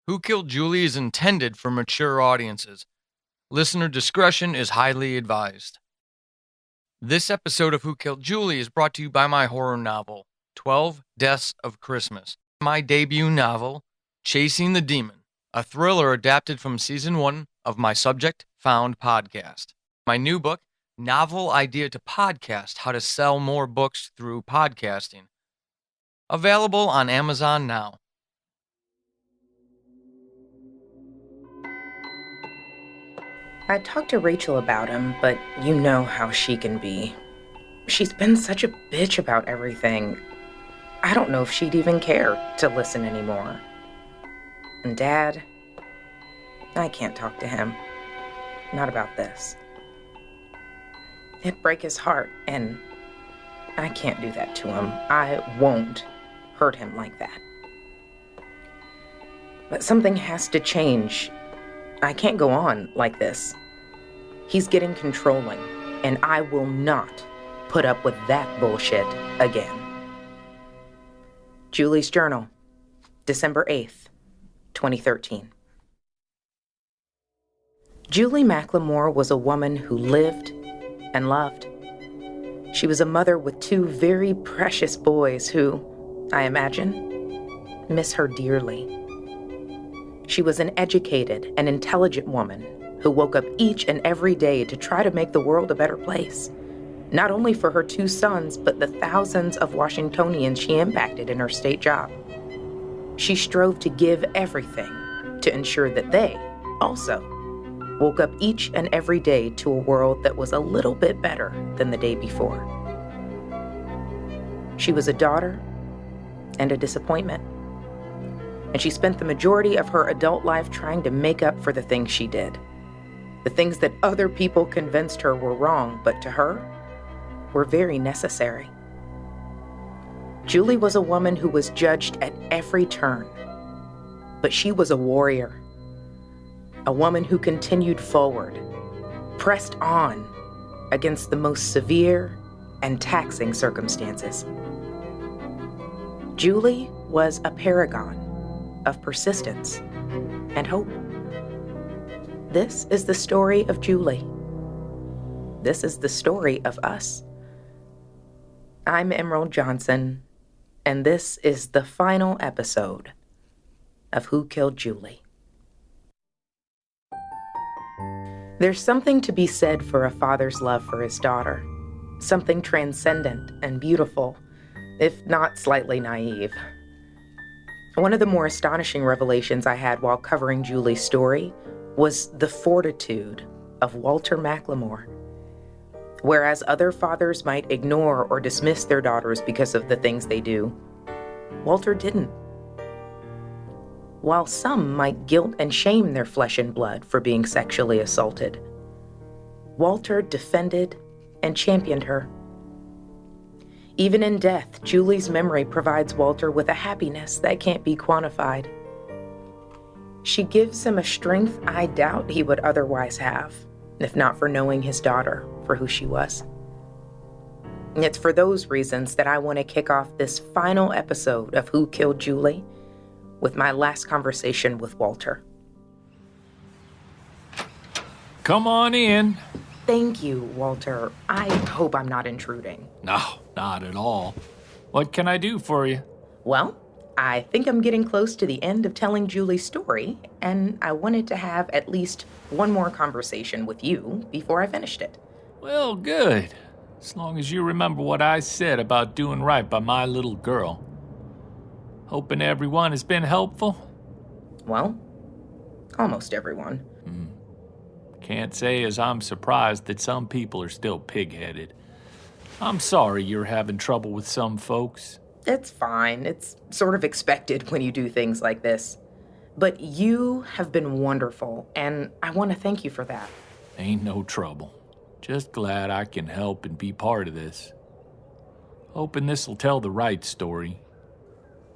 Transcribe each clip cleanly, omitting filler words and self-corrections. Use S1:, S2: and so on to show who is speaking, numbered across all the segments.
S1: Who Killed Julie is intended for mature audiences. Listener discretion is highly advised. This episode of Who Killed Julie is brought to you by my horror novel, 12 Deaths of Christmas. My debut novel, Chasing the Demon, a thriller adapted from Season 1 of my Subject Found podcast. My new book, Novel Idea to Podcast, How to Sell More Books Through Podcasting. Available on Amazon now.
S2: I talked to Rachel about him, but you know how she can be. She's been such a bitch about everything. I don't know if she'd even care to listen anymore. And Dad, I can't talk to him. Not about this. It'd break his heart, and I can't do that to him. I won't hurt him like that. But something has to change. I can't go on like this. He's getting controlling, and I will not put up with that bullshit again. Julie's Journal, December 8th, 2013. Julie McLemore was a woman who lived and loved. She was a mother with two very precious boys who, I imagine, miss her dearly. She was an educated and intelligent woman who woke up each and every day to try to make the world a better place, not only for her two sons, but the thousands of Washingtonians she impacted in her state job. She strove to give everything to ensure that they, also, woke up each and every day to a world that was a little bit better than the day before. She was a daughter and a disappointment. And she spent the majority of her adult life trying to make up for the things she did. The things that other people convinced her were wrong, but to her, were very necessary. Julie was a woman who was judged at every turn, but she was a warrior. A woman who continued forward, pressed on against the most severe and taxing circumstances. Julie was a paragon of persistence and hope. This is the story of Julie. This is the story of us. I'm Emerald Johnson, and this is the final episode of Who Killed Julie. There's something to be said for a father's love for his daughter, something transcendent and beautiful, if not slightly naive. One of the more astonishing revelations I had while covering Julie's story was the fortitude of Walter McLemore. Whereas other fathers might ignore or dismiss their daughters because of the things they do, Walter didn't. While some might guilt and shame their flesh and blood for being sexually assaulted, Walter defended and championed her. Even in death, Julie's memory provides Walter with a happiness that can't be quantified. She gives him a strength I doubt he would otherwise have, if not for knowing his daughter for who she was. And it's for those reasons that I want to kick off this final episode of Who Killed Julie with my last conversation with Walter.
S3: Come on in.
S2: Thank you, Walter. I hope I'm not intruding.
S3: No, not at all. What can I do for you?
S2: Well, I think I'm getting close to the end of telling Julie's story, and I wanted to have at least one more conversation with you before I finished it.
S3: Well, good. As long as you remember what I said about doing right by my little girl. Hoping everyone has been helpful?
S2: Well, almost everyone.
S3: Can't say as I'm surprised that some people are still pig-headed. I'm sorry you're having trouble with some folks.
S2: It's fine. It's sort of expected when you do things like this. But you have been wonderful, and I want to thank you for that.
S3: Ain't no trouble. Just glad I can help and be part of this. Hoping this'll tell the right story.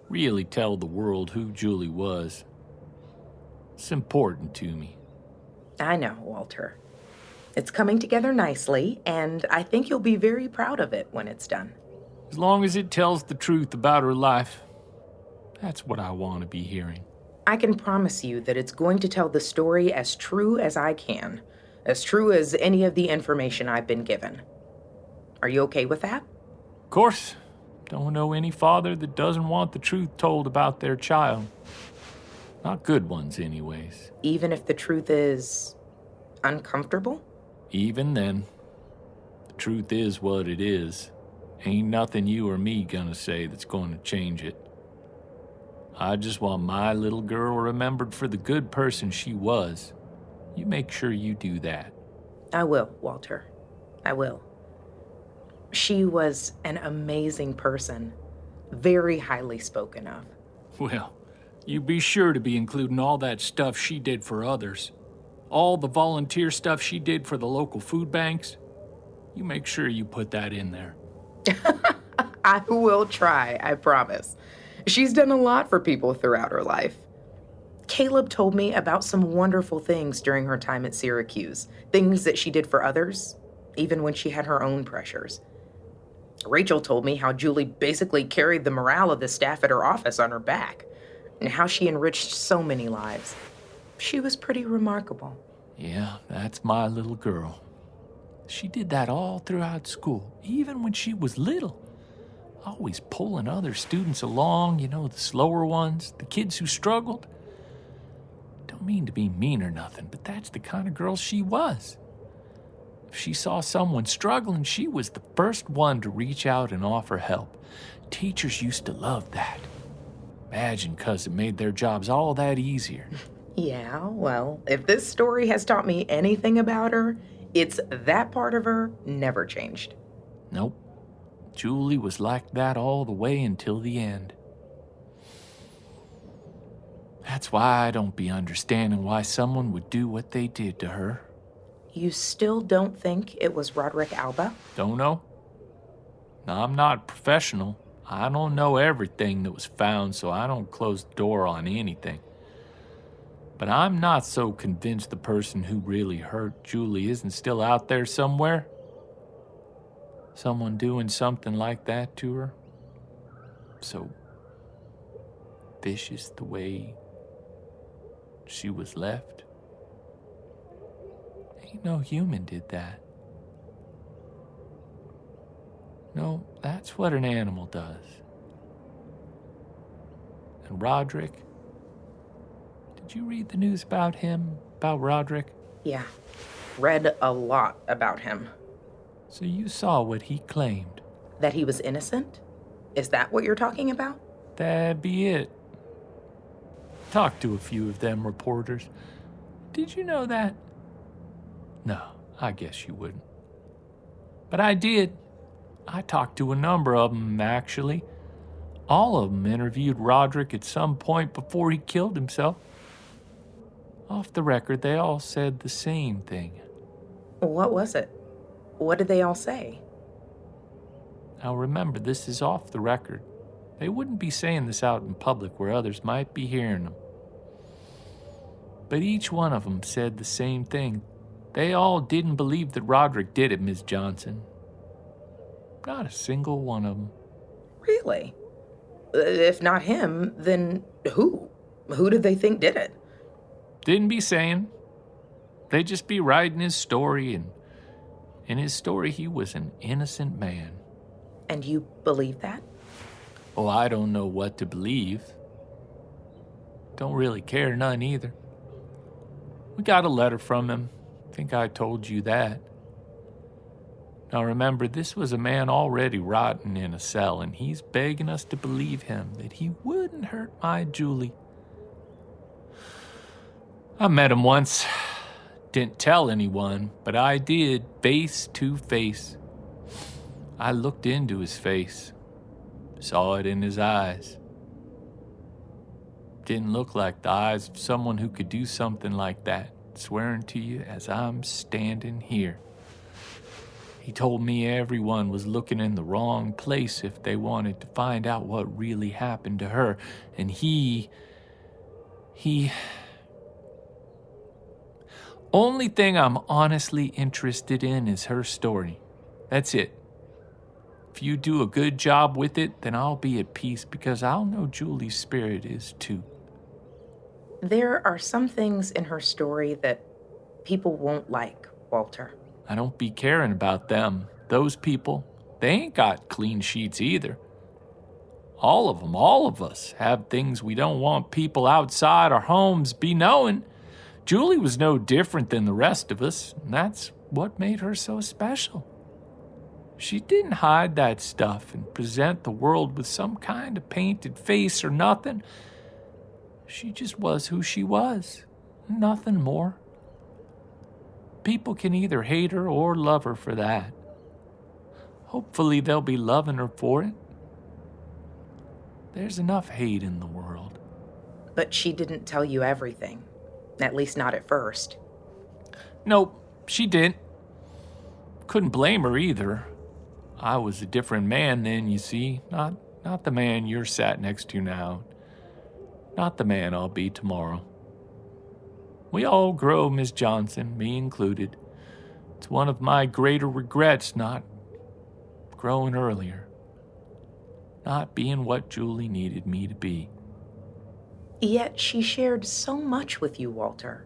S3: Really tell the world who Julie was. It's important to me.
S2: I know, Walter. It's coming together nicely, and I think you'll be very proud of it when it's done.
S3: As long as it tells the truth about her life, that's what I want to be hearing.
S2: I can promise you that it's going to tell the story as true as I can, as true as any of the information I've been given. Are you okay with that?
S3: Of course, don't know any father that doesn't want the truth told about their child. Not good ones, anyways.
S2: Even if the truth is uncomfortable?
S3: Even then, the truth is what it is. Ain't nothing you or me gonna say that's going to change it. I just want my little girl remembered for the good person she was. You make sure you do that.
S2: I will, Walter. I will. She was an amazing person, very highly spoken of.
S3: Well, you be sure to be including all that stuff she did for others. All the volunteer stuff she did for the local food banks. You make sure you put that in there.
S2: I will try, I promise. She's done a lot for people throughout her life. Caleb told me about some wonderful things during her time at Syracuse, things that she did for others, even when she had her own pressures. Rachel told me how Julie basically carried the morale of the staff at her office on her back, and how she enriched so many lives. She was pretty remarkable.
S3: Yeah, that's my little girl. She did that all throughout school, even when she was little. Always pulling other students along, the slower ones, the kids who struggled. Don't mean to be mean or nothing, but that's the kind of girl she was. If she saw someone struggling, she was the first one to reach out and offer help. Teachers used to love that. Imagine, 'cause it made their jobs all that easier.
S2: Yeah, well, if this story has taught me anything about her, it's that part of her never changed.
S3: Nope. Julie was like that all the way until the end. That's why I don't be understanding why someone would do what they did to her.
S2: You still don't think it was Roderick Alba?
S3: Don't know. Now, I'm not a professional. I don't know everything that was found, so I don't close the door on anything. But I'm not so convinced the person who really hurt Julie isn't still out there somewhere. Someone doing something like that to her. So vicious the way she was left. Ain't no human did that. No, that's what an animal does. And Roderick, did you read the news about him, about Roderick?
S2: Yeah, read a lot about him.
S3: So you saw what he claimed.
S2: That he was innocent? Is that what you're talking about?
S3: That'd be it. Talked to a few of them reporters. Did you know that? No, I guess you wouldn't. But I did. I talked to a number of them, actually. All of them interviewed Roderick at some point before he killed himself. Off the record, they all said the same thing.
S2: What was it? What did they all say?
S3: Now remember, this is off the record. They wouldn't be saying this out in public where others might be hearing them. But each one of them said the same thing. They all didn't believe that Roderick did it, Miss Johnson. Not a single one of them.
S2: Really? If not him, then who? Who did they think did it?
S3: Didn't be saying. They'd just be writing his story, and in his story he was an innocent man.
S2: And you believe that?
S3: Oh, I don't know what to believe. Don't really care none either. We got a letter from him. Think I told you that. Now remember, this was a man already rotting in a cell, and he's begging us to believe him that he wouldn't hurt my Julie. I met him once. Didn't tell anyone, but I did, face to face. I looked into his face. Saw it in his eyes. Didn't look like the eyes of someone who could do something like that, swearing to you as I'm standing here. He told me everyone was looking in the wrong place if they wanted to find out what really happened to her. And he... Only thing I'm honestly interested in is her story. That's it. If you do a good job with it, then I'll be at peace because I'll know Julie's spirit is too.
S2: There are some things in her story that people won't like, Walter.
S3: I don't be caring about them. Those people, they ain't got clean sheets either. All of them, all of us, have things we don't want people outside our homes be knowing. Julie was no different than the rest of us, and that's what made her so special. She didn't hide that stuff and present the world with some kind of painted face or nothing. She just was who she was, nothing more. People can either hate her or love her for that. Hopefully they'll be loving her for it. There's enough hate in the world.
S2: But she didn't tell you everything, at least not at first.
S3: Nope, she didn't. Couldn't blame her either. I was a different man then, you see. Not the man you're sat next to now. Not the man I'll be tomorrow. We all grow, Miss Johnson, me included. It's one of my greater regrets not growing earlier. Not being what Julie needed me to be.
S2: Yet she shared so much with you, Walter.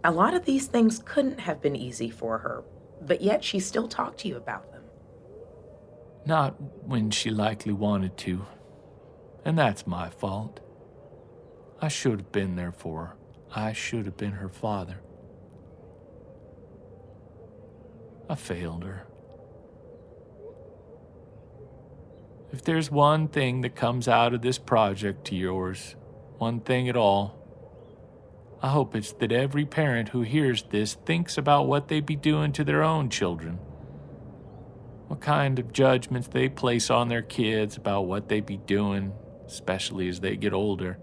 S2: A lot of these things couldn't have been easy for her, but yet she still talked to you about them.
S3: Not when she likely wanted to. And that's my fault. I should have been there for her. I should have been her father. I failed her. If there's one thing that comes out of this project to yours, one thing at all, I hope it's that every parent who hears this thinks about what they be doing to their own children. What kind of judgments they place on their kids about what they be doing, especially as they get older.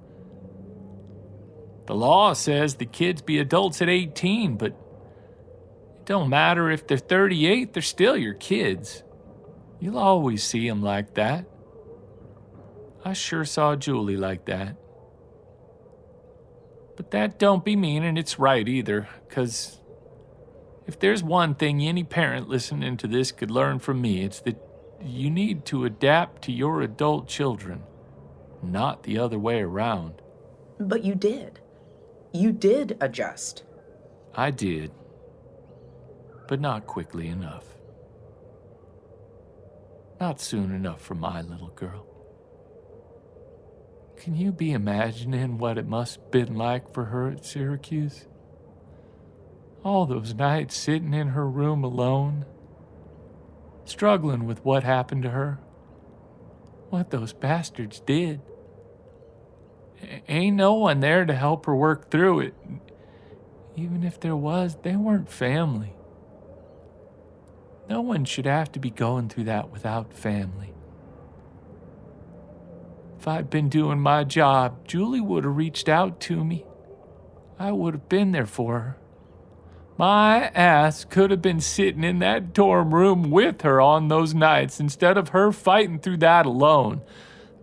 S3: The law says the kids be adults at 18, but it don't matter if they're 38, they're still your kids. You'll always see them like that. I sure saw Julie like that. But that don't be meaning it's right either, 'cause if there's one thing any parent listening to this could learn from me, it's that you need to adapt to your adult children, not the other way around.
S2: But you did. You did adjust.
S3: I did, but not quickly enough. Not soon enough for my little girl. Can you be imagining what it must have been like for her at Syracuse? All those nights sitting in her room alone, struggling with what happened to her, what those bastards did. Ain't no one there to help her work through it. Even if there was, they weren't family. No one should have to be going through that without family. If I'd been doing my job, Julie would have reached out to me. I would have been there for her. My ass could have been sitting in that dorm room with her on those nights instead of her fighting through that alone.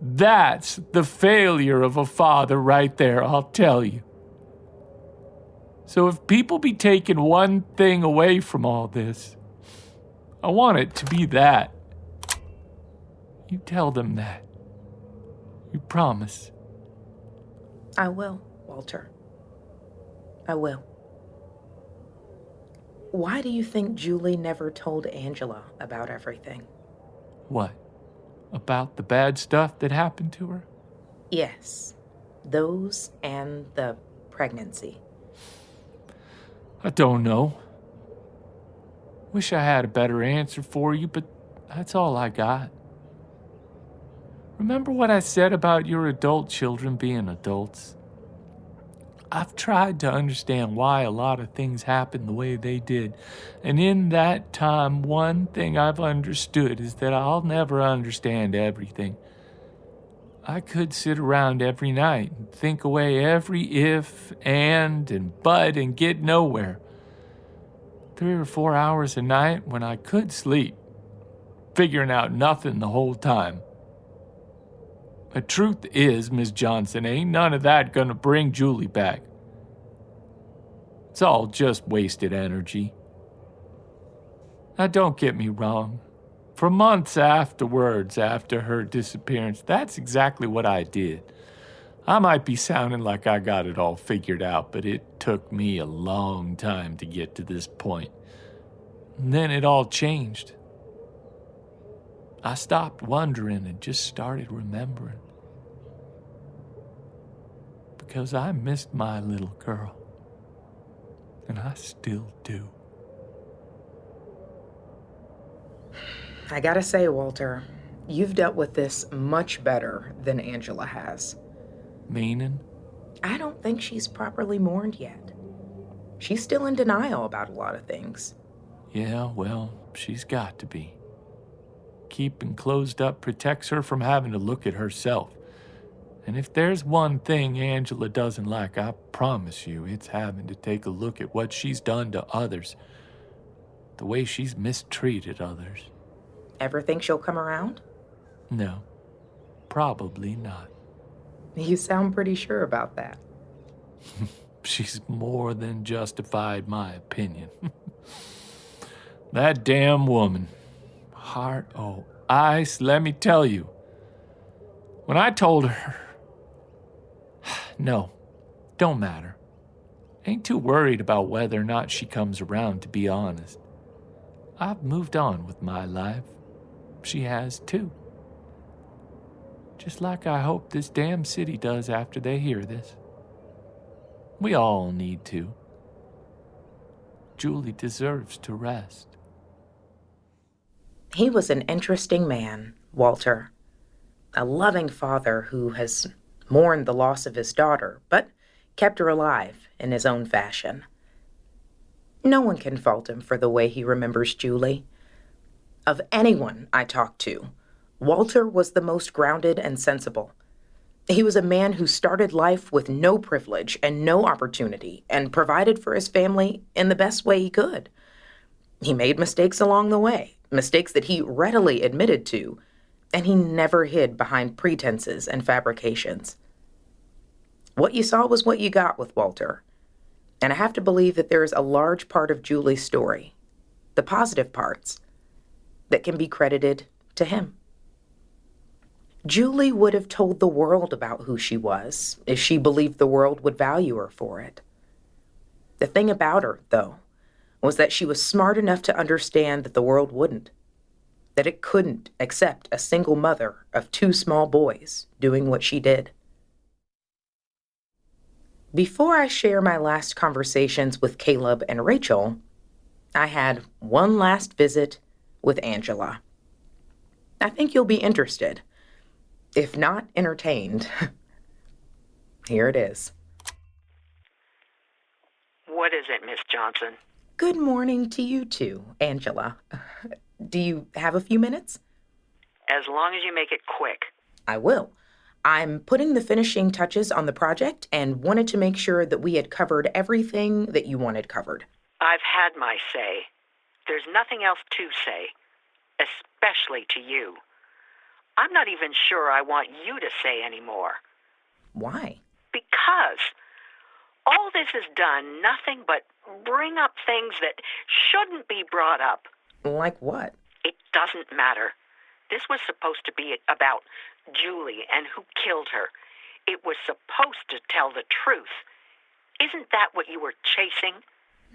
S3: That's the failure of a father right there, I'll tell you. So if people be taking one thing away from all this, I want it to be that. You tell them that. You promise.
S2: I will, Walter. I will. Why do you think Julie never told Angela about everything?
S3: What? About the bad stuff that happened to her?
S2: Yes, those and the pregnancy.
S3: I don't know. Wish I had a better answer for you, but that's all I got. Remember what I said about your adult children being adults? I've tried to understand why a lot of things happened the way they did. And in that time, one thing I've understood is that I'll never understand everything. I could sit around every night and think away every if, and but, and get nowhere. 3 or 4 hours a night when I could sleep, figuring out nothing the whole time. The truth is, Miss Johnson, ain't none of that gonna bring Julie back. It's all just wasted energy. Now, don't get me wrong. For months afterwards, after her disappearance, that's exactly what I did. I might be sounding like I got it all figured out, but it took me a long time to get to this point. And then it all changed. I stopped wondering and just started remembering. Because I missed my little girl. And I still do.
S2: I gotta say, Walter, you've dealt with this much better than Angela has.
S3: Meaning?
S2: I don't think she's properly mourned yet. She's still in denial about a lot of things.
S3: Yeah, well, she's got to be. Keeping closed up protects her from having to look at herself. And if there's one thing Angela doesn't like, I promise you, it's having to take a look at what she's done to others. The way she's mistreated others.
S2: Ever think she'll come around?
S3: No, probably not.
S2: You sound pretty sure about that.
S3: She's more than justified my opinion. That damn woman. Heart o' ice, let me tell you. When I told her... No, don't matter. Ain't too worried about whether or not she comes around, to be honest. I've moved on with my life. She has too. Just like I hope this damn city does after they hear this. We all need to. Julie deserves to rest.
S2: He was an interesting man, Walter. A loving father who has mourned the loss of his daughter, but kept her alive in his own fashion. No one can fault him for the way he remembers Julie. Of anyone I talked to, Walter was the most grounded and sensible. He was a man who started life with no privilege and no opportunity and provided for his family in the best way he could. He made mistakes along the way, mistakes that he readily admitted to, and he never hid behind pretenses and fabrications. What you saw was what you got with Walter. And I have to believe that there is a large part of Julie's story, the positive parts, that can be credited to him. Julie would have told the world about who she was if she believed the world would value her for it. The thing about her, though, was that she was smart enough to understand that the world wouldn't, that it couldn't accept a single mother of two small boys doing what she did. Before I share my last conversations with Caleb and Rachel, I had one last visit with Angela. I think you'll be interested. If not entertained, here it is.
S4: What is it, Miss Johnson?
S2: Good morning to you too, Angela. Do you have a few minutes?
S4: As long as you make it quick.
S2: I will. I'm putting the finishing touches on the project and wanted to make sure that we had covered everything that you wanted covered.
S4: I've had my say. There's nothing else to say, especially to you. I'm not even sure I want you to say anymore.
S2: Why?
S4: Because all this has done nothing but bring up things that shouldn't be brought up.
S2: Like what?
S4: It doesn't matter. This was supposed to be about Julie and who killed her. It was supposed to tell the truth. Isn't that what you were chasing?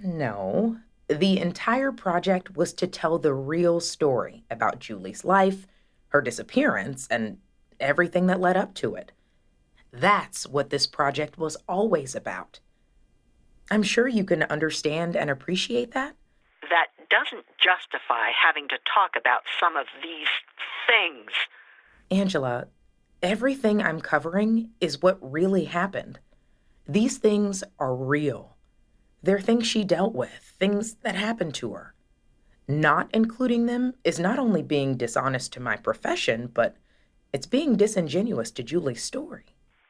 S2: No. The entire project was to tell the real story about Julie's life, her disappearance, and everything that led up to it. That's what this project was always about. I'm sure you can understand and appreciate that.
S4: That doesn't justify having to talk about some of these things.
S2: Angela, everything I'm covering is what really happened. These things are real. They're things she dealt with, things that happened to her. Not including them is not only being dishonest to my profession, but it's being disingenuous to Julie's story.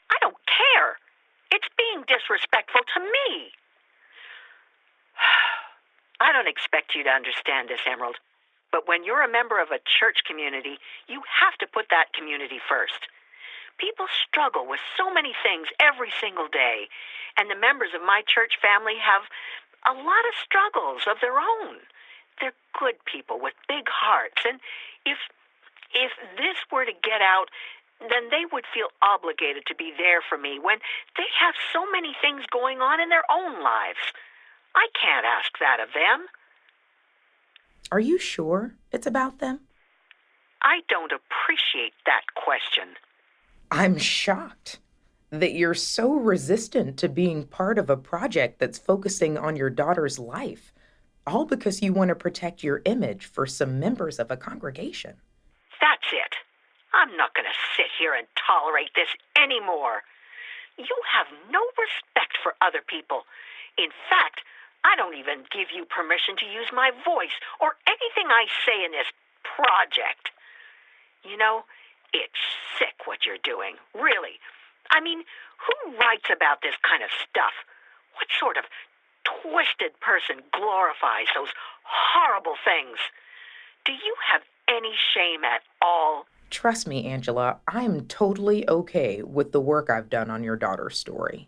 S4: I don't care. It's being disrespectful to me. I don't expect you to understand this, Emerald. But when you're a member of a church community, you have to put that community first. People struggle with so many things every single day, and the members of my church family have a lot of struggles of their own. They're good people with big hearts, and if this were to get out, then they would feel obligated to be there for me when they have so many things going on in their own lives. I can't ask that of them.
S2: Are you sure it's about them?
S4: I don't appreciate that question.
S2: I'm shocked that you're so resistant to being part of a project that's focusing on your daughter's life, all because you want to protect your image for some members of a congregation.
S4: That's it. I'm not going to sit here and tolerate this anymore. You have no respect for other people. In fact, I don't even give you permission to use my voice or anything I say in this project. You know, it's sick what you're doing, really. I mean, who writes about this kind of stuff? What sort of twisted person glorifies those horrible things? Do you have any shame at all?
S2: Trust me, Angela, I'm totally okay with the work I've done on your daughter's story.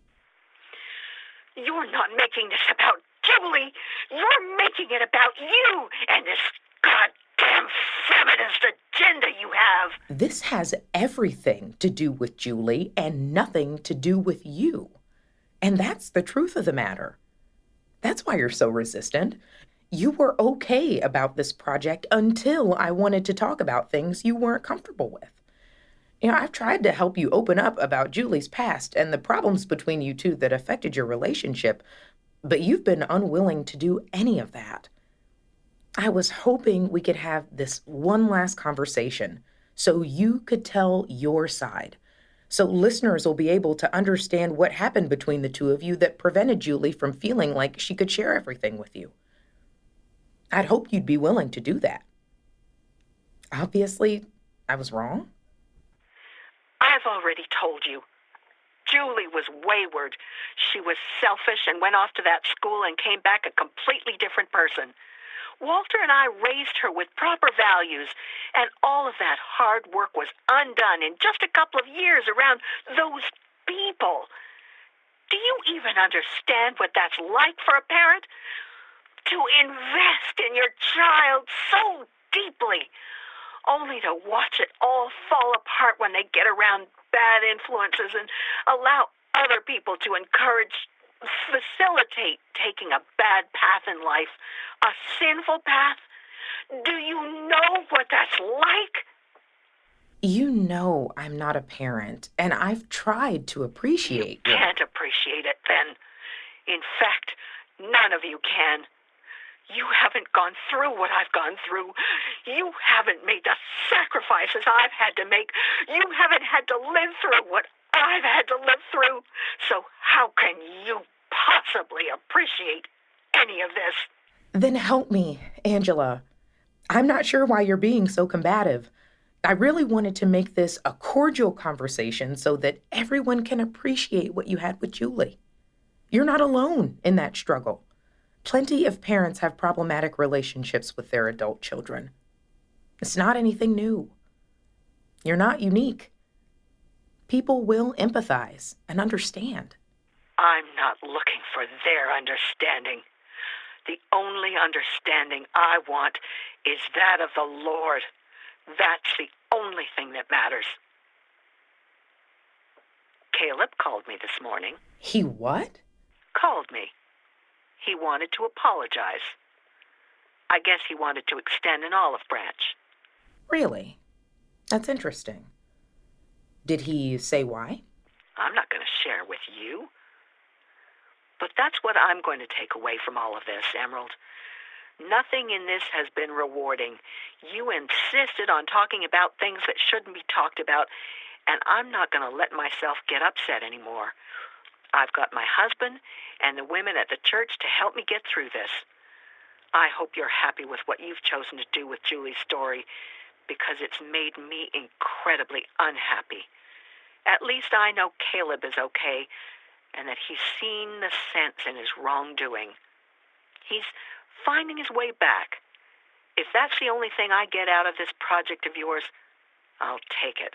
S4: You're not making this about Julie. You're making it about you and this goddamn feminist agenda you have.
S2: This has everything to do with Julie and nothing to do with you. And that's the truth of the matter. That's why you're so resistant. You were okay about this project until I wanted to talk about things you weren't comfortable with. I've tried to help you open up about Julie's past and the problems between you two that affected your relationship, but you've been unwilling to do any of that. I was hoping we could have this one last conversation so you could tell your side, so listeners will be able to understand what happened between the two of you that prevented Julie from feeling like she could share everything with you. I'd hope you'd be willing to do that. Obviously, I was wrong.
S4: I've already told you. Julie was wayward. She was selfish and went off to that school and came back a completely different person. Walter and I raised her with proper values, and all of that hard work was undone in just a couple of years around those people. Do you even understand what that's like for a parent? To invest in your child so deeply, only to watch it all fall apart when they get around bad influences and allow other people to facilitate taking a bad path in life, a sinful path. Do you know what that's like?
S2: You know I'm not a parent, and I've tried to appreciate
S4: You can't appreciate it then. In fact, none of you can. You haven't gone through what I've gone through. You haven't made the sacrifices I've had to make. You haven't had to live through what I've had to live through. So how can you possibly appreciate any of this?
S2: Then help me, Angela. I'm not sure why you're being so combative. I really wanted to make this a cordial conversation so that everyone can appreciate what you had with Julie. You're not alone in that struggle. Plenty of parents have problematic relationships with their adult children. It's not anything new. You're not unique. People will empathize and understand.
S4: I'm not looking for their understanding. The only understanding I want is that of the Lord. That's the only thing that matters. Caleb called me this morning.
S2: He what?
S4: Called me. He wanted to apologize. I guess he wanted to extend an olive branch.
S2: Really? That's interesting. Did he say why?
S4: I'm not going to share with you. But that's what I'm going to take away from all of this, Emerald. Nothing in this has been rewarding. You insisted on talking about things that shouldn't be talked about, and I'm not going to let myself get upset anymore. I've got my husband and the women at the church to help me get through this. I hope you're happy with what you've chosen to do with Julie's story, because it's made me incredibly unhappy. At least I know Caleb is okay, and that he's seen the sense in his wrongdoing. He's finding his way back. If that's the only thing I get out of this project of yours, I'll take it.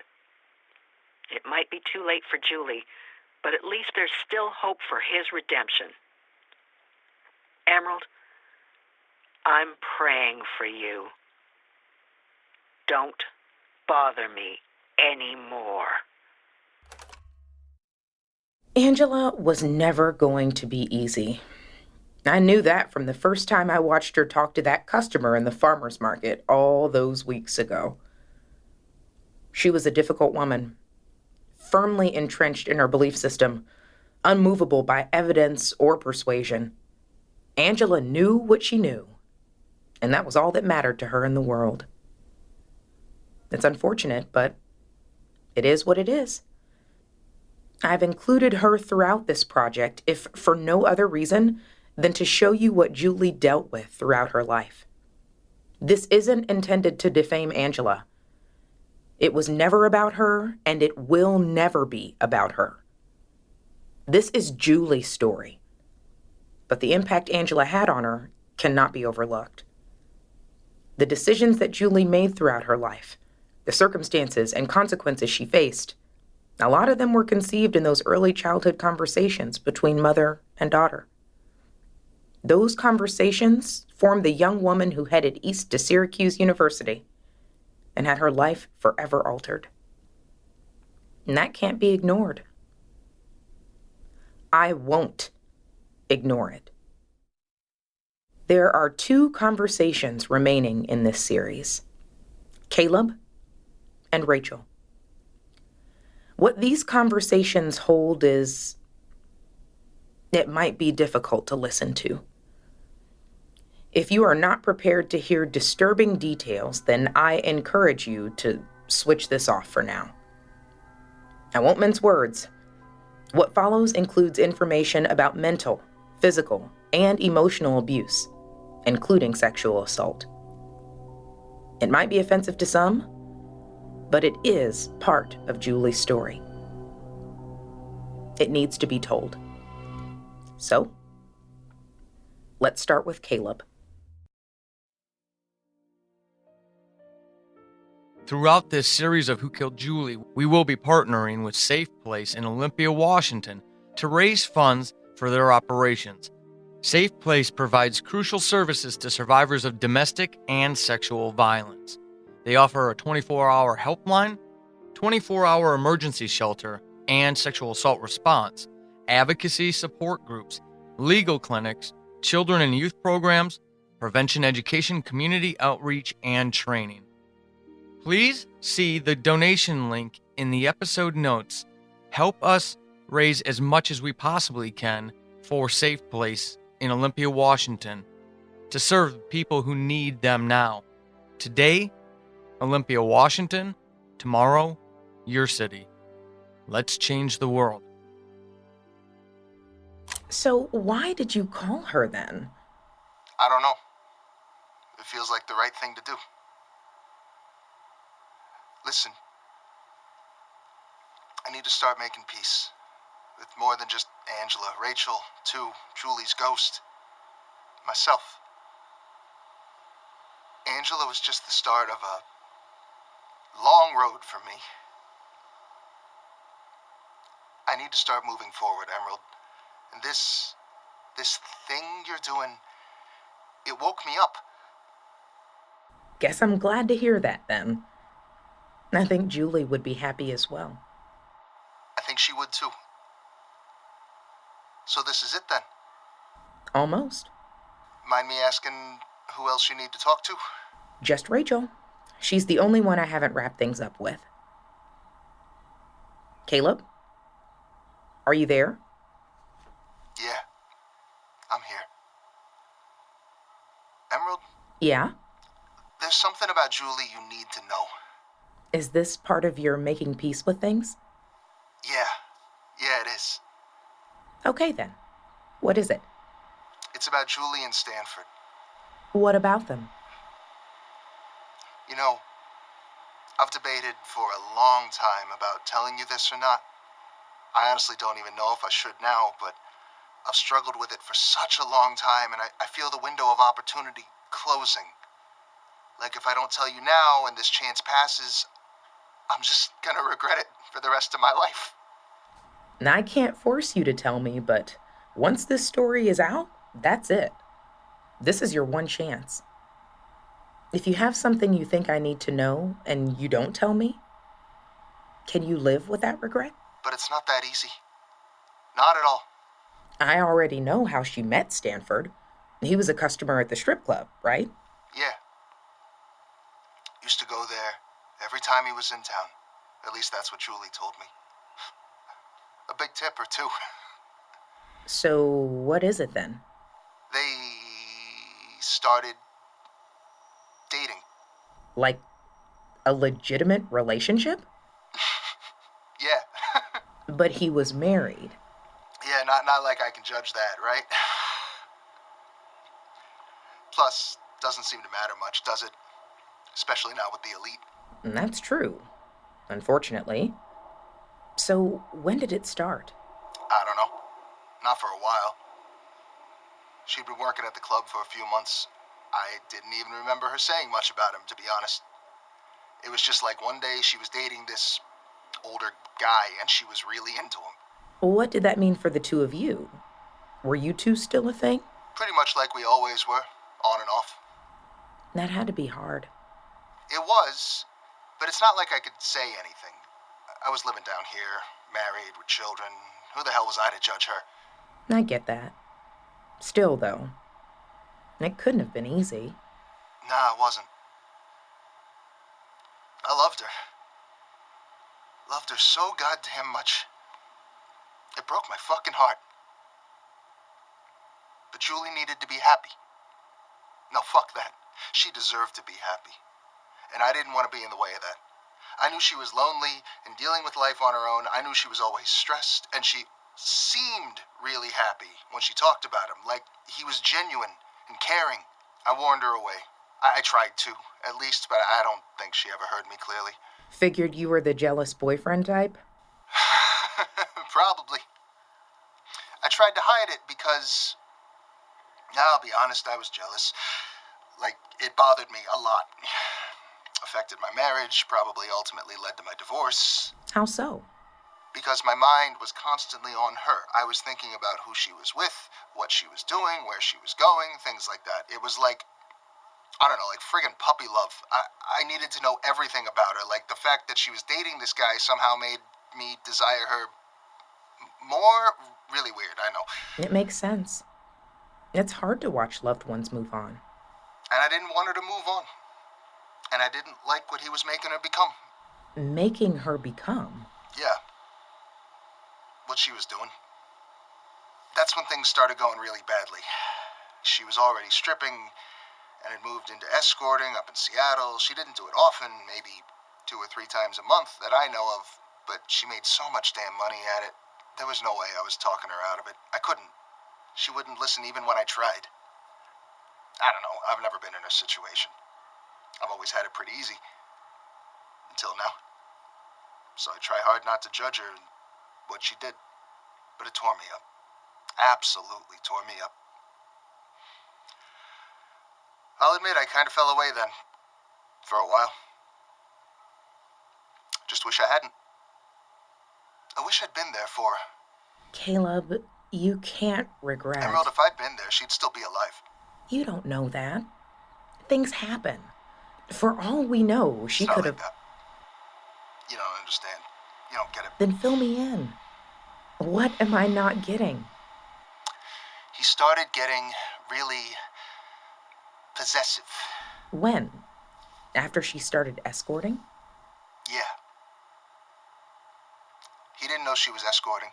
S4: It might be too late for Julie, but at least there's still hope for his redemption. Emerald, I'm praying for you. Don't bother me anymore.
S2: Angela was never going to be easy. I knew that from the first time I watched her talk to that customer in the farmer's market all those weeks ago. She was a difficult woman, firmly entrenched in her belief system, unmovable by evidence or persuasion. Angela knew what she knew, and that was all that mattered to her in the world. It's unfortunate, but it is what it is. I've included her throughout this project, if for no other reason than to show you what Julie dealt with throughout her life. This isn't intended to defame Angela. It was never about her, and it will never be about her. This is Julie's story, but the impact Angela had on her cannot be overlooked. The decisions that Julie made throughout her life, the circumstances and consequences she faced, a lot of them were conceived in those early childhood conversations between mother and daughter. Those conversations formed the young woman who headed east to Syracuse University and had her life forever altered. And that can't be ignored. I won't ignore it. There are 2 conversations remaining in this series: Caleb and Rachel. What these conversations hold is, it might be difficult to listen to. If you are not prepared to hear disturbing details, then I encourage you to switch this off for now. I won't mince words. What follows includes information about mental, physical, and emotional abuse, including sexual assault. It might be offensive to some, but it is part of Julie's story. It needs to be told. So, let's start with Caleb.
S1: Throughout this series of Who Killed Julie, we will be partnering with Safe Place in Olympia, Washington to raise funds for their operations. Safe Place provides crucial services to survivors of domestic and sexual violence. They offer a 24-hour helpline, 24-hour emergency shelter and sexual assault response, advocacy support groups, legal clinics, children and youth programs, prevention education, community outreach, and training. Please see the donation link in the episode notes. Help us raise as much as we possibly can for Safe Place in Olympia, Washington, to serve people who need them now. Today, Olympia, Washington. Tomorrow, your city. Let's change the world.
S2: So why did you call her then?
S5: I don't know. It feels like the right thing to do. Listen, I need to start making peace with more than just Angela, Rachel, too, Julie's ghost, myself. Angela was just the start of a long road for me. I need to start moving forward, Emerald. And this thing you're doing, it woke me up.
S2: Guess I'm glad to hear that then. I think Julie would be happy as well.
S5: I think she would too. So this is it then?
S2: Almost.
S5: Mind me asking who else you need to talk to?
S2: Just Rachel. She's the only one I haven't wrapped things up with. Caleb? Are you there?
S5: Yeah, I'm here. Emerald,
S2: Yeah?
S5: there's something about Julie you need to know.
S2: Is this part of your making peace with things?
S5: Yeah, it is.
S2: Okay then. What is it?
S5: It's about Julie and Stanford.
S2: What about them?
S5: You know, I've debated for a long time about telling you this or not. I honestly don't even know if I should now, but I've struggled with it for such a long time, and I feel the window of opportunity closing. Like if I don't tell you now and this chance passes, I'm just gonna regret it for the rest of my life.
S2: And I can't force you to tell me, but once this story is out, that's it. This is your one chance. If you have something you think I need to know and you don't tell me, Can you live with that regret?
S5: But it's not that easy. Not at all.
S2: I already know how she met Stanford. He was a customer at the strip club, right?
S5: Yeah. Used to go there every time he was in town. At least that's what Julie told me. A big tipper, too.
S2: So, what is it then?
S5: They started dating.
S2: Like a legitimate relationship?
S5: Yeah.
S2: But he was married.
S5: Yeah, not like I can judge that, right? Plus, doesn't seem to matter much, does it? Especially not with the elite.
S2: And that's true, unfortunately. So, when did it start?
S5: I don't know. Not for a while. She'd been working at the club for a few months. I didn't even remember her saying much about him, to be honest. It was just like one day she was dating this older guy and she was really into him.
S2: What did that mean for the two of you? Were you two still a thing?
S5: Pretty much like we always were, on and off.
S2: That had to be hard.
S5: It was, but it's not like I could say anything. I was living down here, married, with children. Who the hell was I to judge her?
S2: I get that. Still, though, it couldn't have been easy.
S5: Nah, it wasn't. I loved her. Loved her so goddamn much. It broke my fucking heart. But Julie needed to be happy. No, fuck that. She deserved to be happy. And I didn't want to be in the way of that. I knew she was lonely and dealing with life on her own. I knew she was always stressed, and she seemed really happy when she talked about him, like he was genuine and caring. I warned her away. I tried to, at least, but I don't think she ever heard me clearly.
S2: Figured you were the jealous boyfriend type?
S5: Probably. I tried to hide it because, I'll be honest, I was jealous. Like, it bothered me a lot. Affected my marriage, probably ultimately led to my divorce.
S2: How so?
S5: Because my mind was constantly on her. I was thinking about who she was with, what she was doing, where she was going, things like that. It was like, I don't know, like friggin' puppy love. I needed to know everything about her. Like, the fact that she was dating this guy somehow made me desire her more. Really weird, I know.
S2: It makes sense. It's hard to watch loved ones move on.
S5: And I didn't want her to move on. And I didn't like what he was making her become.
S2: Making her become?
S5: Yeah. What she was doing. That's when things started going really badly. She was already stripping and had moved into escorting up in Seattle. She didn't do it often, maybe 2 or 3 times a month that I know of, but she made so much damn money at it. There was no way I was talking her out of it. I couldn't. She wouldn't listen even when I tried. I don't know. I've never been in her situation. I've always had it pretty easy. Until now. So I try hard not to judge her and what she did. But it tore me up. Absolutely tore me up. I'll admit I kind of fell away then. For a while. Just wish I hadn't. I wish I'd been there for her.
S2: Caleb, you can't regret.
S5: Emerald, if I'd been there, she'd still be alive.
S2: You don't know that. Things happen. For all we know, she could have...
S5: That. You don't understand. You don't get it.
S2: Then fill me in. What am I not getting?
S5: He started getting really possessive.
S2: When? After she started escorting?
S5: Yeah. He didn't know she was escorting.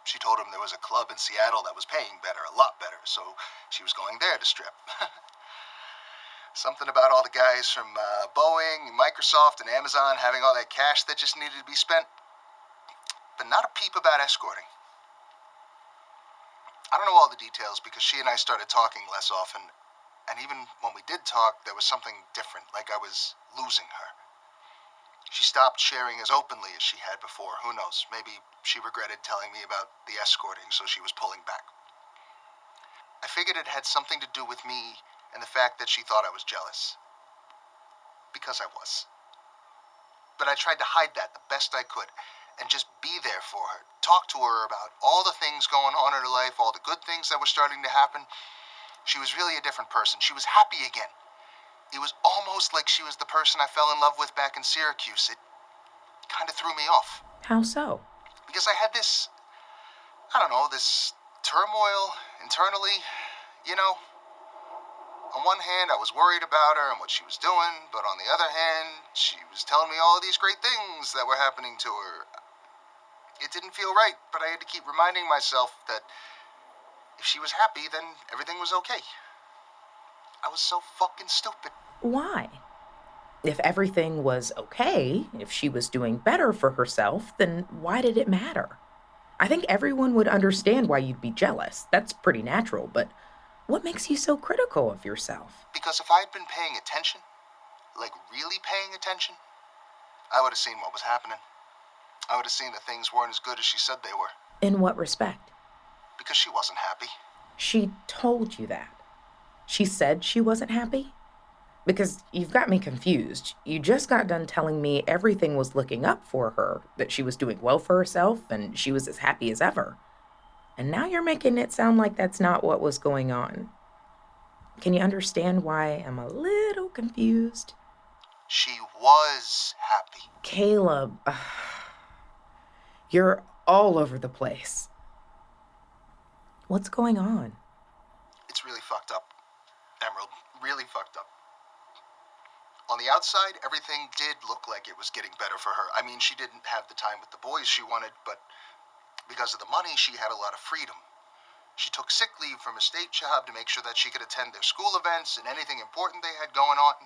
S5: She told him there was a club in Seattle that was paying better, a lot better, so she was going there to strip. Something about all the guys from Boeing, Microsoft, and Amazon having all that cash that just needed to be spent. But not a peep about escorting. I don't know all the details because she and I started talking less often. And even when we did talk, there was something different, like I was losing her. She stopped sharing as openly as she had before. Who knows? Maybe she regretted telling me about the escorting, so she was pulling back. I figured it had something to do with me and the fact that she thought I was jealous. Because I was. But I tried to hide that the best I could and just be there for her. Talk to her about all the things going on in her life, all the good things that were starting to happen. She was really a different person. She was happy again. It was almost like she was the person I fell in love with back in Syracuse. kind of threw me off.
S2: How so?
S5: Because I had this, I don't know, this turmoil internally, you know? On one hand, I was worried about her and what she was doing, but on the other hand, she was telling me all of these great things that were happening to her. It didn't feel right, but I had to keep reminding myself that if she was happy, then everything was okay. I was so fucking stupid.
S2: Why? If everything was okay, if she was doing better for herself, then why did it matter? I think everyone would understand why you'd be jealous. That's pretty natural, but what makes you so critical of yourself?
S5: Because if I had been paying attention, like really paying attention, I would have seen what was happening. I would have seen that things weren't as good as she said they were.
S2: In what respect?
S5: Because she wasn't happy.
S2: She told you that. She said she wasn't happy? Because you've got me confused. You just got done telling me everything was looking up for her, that she was doing well for herself, and she was as happy as ever. And now you're making it sound like that's not what was going on. Can you understand why I'm a little confused?
S5: She was happy.
S2: Caleb, you're all over the place. What's going on?
S5: It's really fucked up, Emerald. Really fucked up. On the outside, everything did look like it was getting better for her. I mean, she didn't have the time with the boys she wanted, but because of the money, she had a lot of freedom. She took sick leave from a state job to make sure that she could attend their school events and anything important they had going on.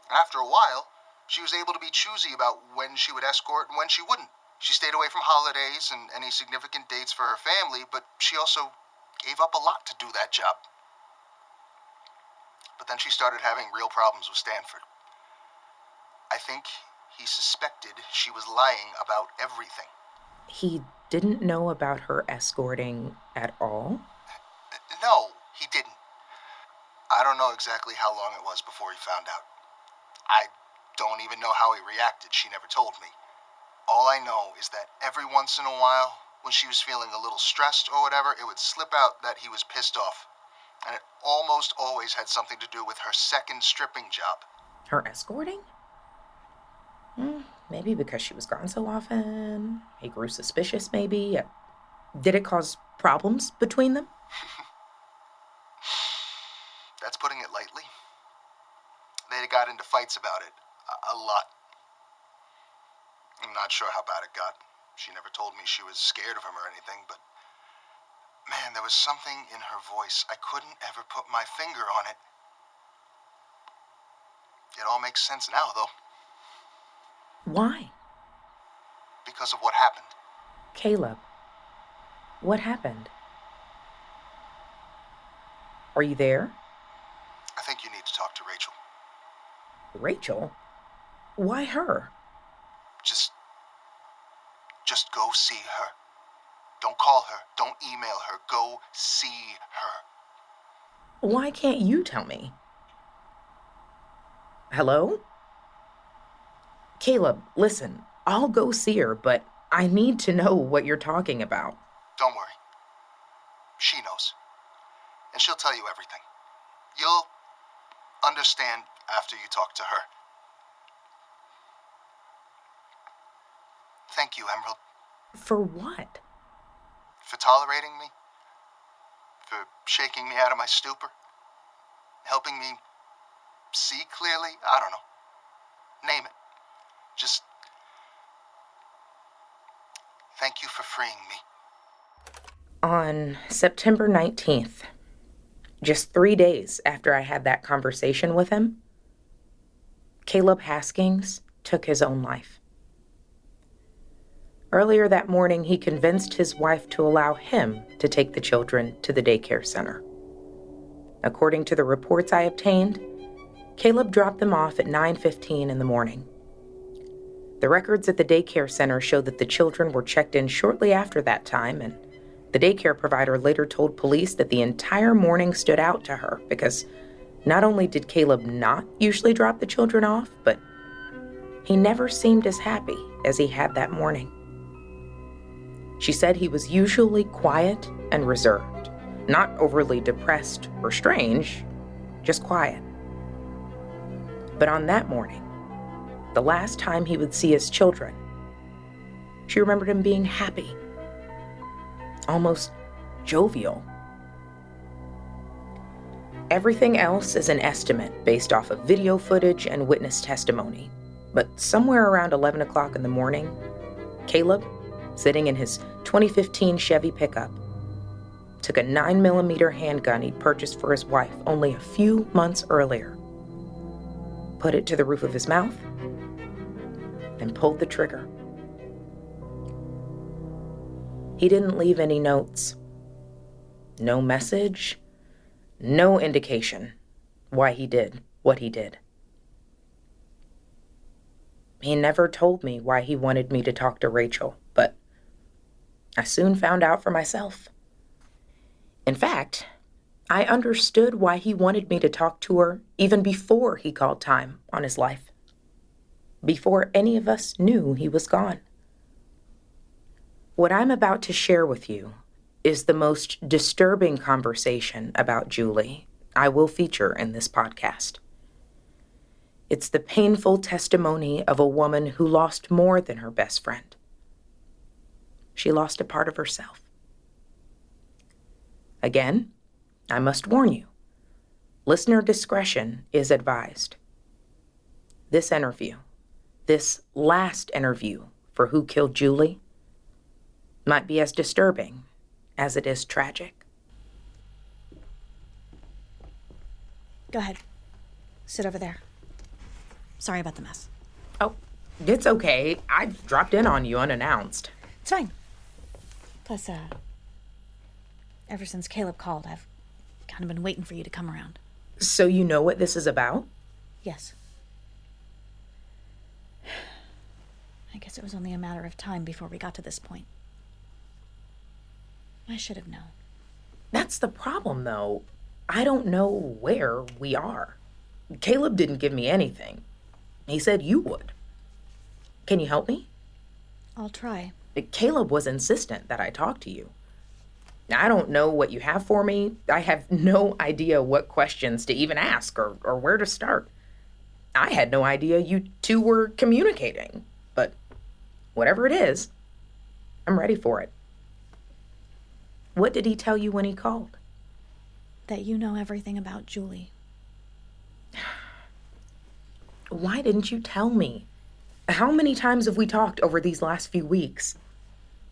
S5: After a while, she was able to be choosy about when she would escort and when she wouldn't. She stayed away from holidays and any significant dates for her family, but she also gave up a lot to do that job. But then she started having real problems with Stanford. I think he suspected she was lying about everything.
S2: He didn't know about her escorting at all?
S5: No, he didn't. I don't know exactly how long it was before he found out. I don't even know how he reacted. She never told me. All I know is that every once in a while, when she was feeling a little stressed or whatever, it would slip out that he was pissed off. And it almost always had something to do with her second stripping job.
S2: Her escorting? Maybe because she was gone so often. He grew suspicious, maybe. Did it cause problems between them?
S5: That's putting it lightly. They got into fights about it. A lot. I'm not sure how bad it got. She never told me she was scared of him or anything, but man, there was something in her voice. I couldn't ever put my finger on it. It all makes sense now, though.
S2: Why?
S5: Because of what happened.
S2: Caleb, what happened? Are you there?
S5: I think you need to talk to Rachel.
S2: Rachel? Why her?
S5: Just go see her. Don't call her. Don't email her. Go see her.
S2: Why can't you tell me? Hello? Caleb, listen, I'll go see her, but I need to know what you're talking about.
S5: Don't worry. She knows. And she'll tell you everything. You'll understand after you talk to her. Thank you, Emerald.
S2: For what?
S5: For tolerating me. For shaking me out of my stupor. Helping me see clearly. I don't know. Name it. Just thank you for freeing me.
S2: On September 19th, just 3 days after I had that conversation with him, Caleb Haskins took his own life. Earlier that morning, he convinced his wife to allow him to take the children to the daycare center. According to the reports I obtained, Caleb dropped them off at 9:15 in the morning. The records at the daycare center show that the children were checked in shortly after that time, and the daycare provider later told police that the entire morning stood out to her because not only did Caleb not usually drop the children off, but he never seemed as happy as he had that morning. She said he was usually quiet and reserved, not overly depressed or strange, just quiet. But on that morning, the last time he would see his children, She remembered him being happy, almost jovial. Everything else is an estimate based off of video footage and witness testimony. But somewhere around 11 o'clock in the morning, Caleb, sitting in his 2015 Chevy pickup, took a 9mm handgun he'd purchased for his wife only a few months earlier, put it to the roof of his mouth, and pulled the trigger. He didn't leave any notes. No message, no indication why he did what he did. He never told me why he wanted me to talk to Rachel, but I soon found out for myself. In fact, I understood why he wanted me to talk to her even before he called time on his life, before any of us knew he was gone. What I'm about to share with you is the most disturbing conversation about Julie I will feature in this podcast. It's the painful testimony of a woman who lost more than her best friend. She lost a part of herself. Again, I must warn you, listener discretion is advised. This interview, this last interview for Who Killed Julie, might be as disturbing as it is tragic.
S6: Go ahead. Sit over there. Sorry about the mess.
S2: Oh, it's okay. I dropped in on you unannounced.
S6: It's fine. Plus, ever since Caleb called, I've kind of been waiting for you to come around.
S2: So you know what this is about?
S6: Yes. I guess it was only a matter of time before we got to this point. I should have known.
S2: That's the problem, though. I don't know where we are. Caleb didn't give me anything. He said you would. Can you help me?
S6: I'll try.
S2: Caleb was insistent that I talk to you. I don't know what you have for me. I have no idea what questions to even ask or where to start. I had no idea you two were communicating. But whatever it is, I'm ready for it. What did he tell you when he called?
S6: That you know everything about Julie.
S2: Why didn't you tell me? How many times have we talked over these last few weeks?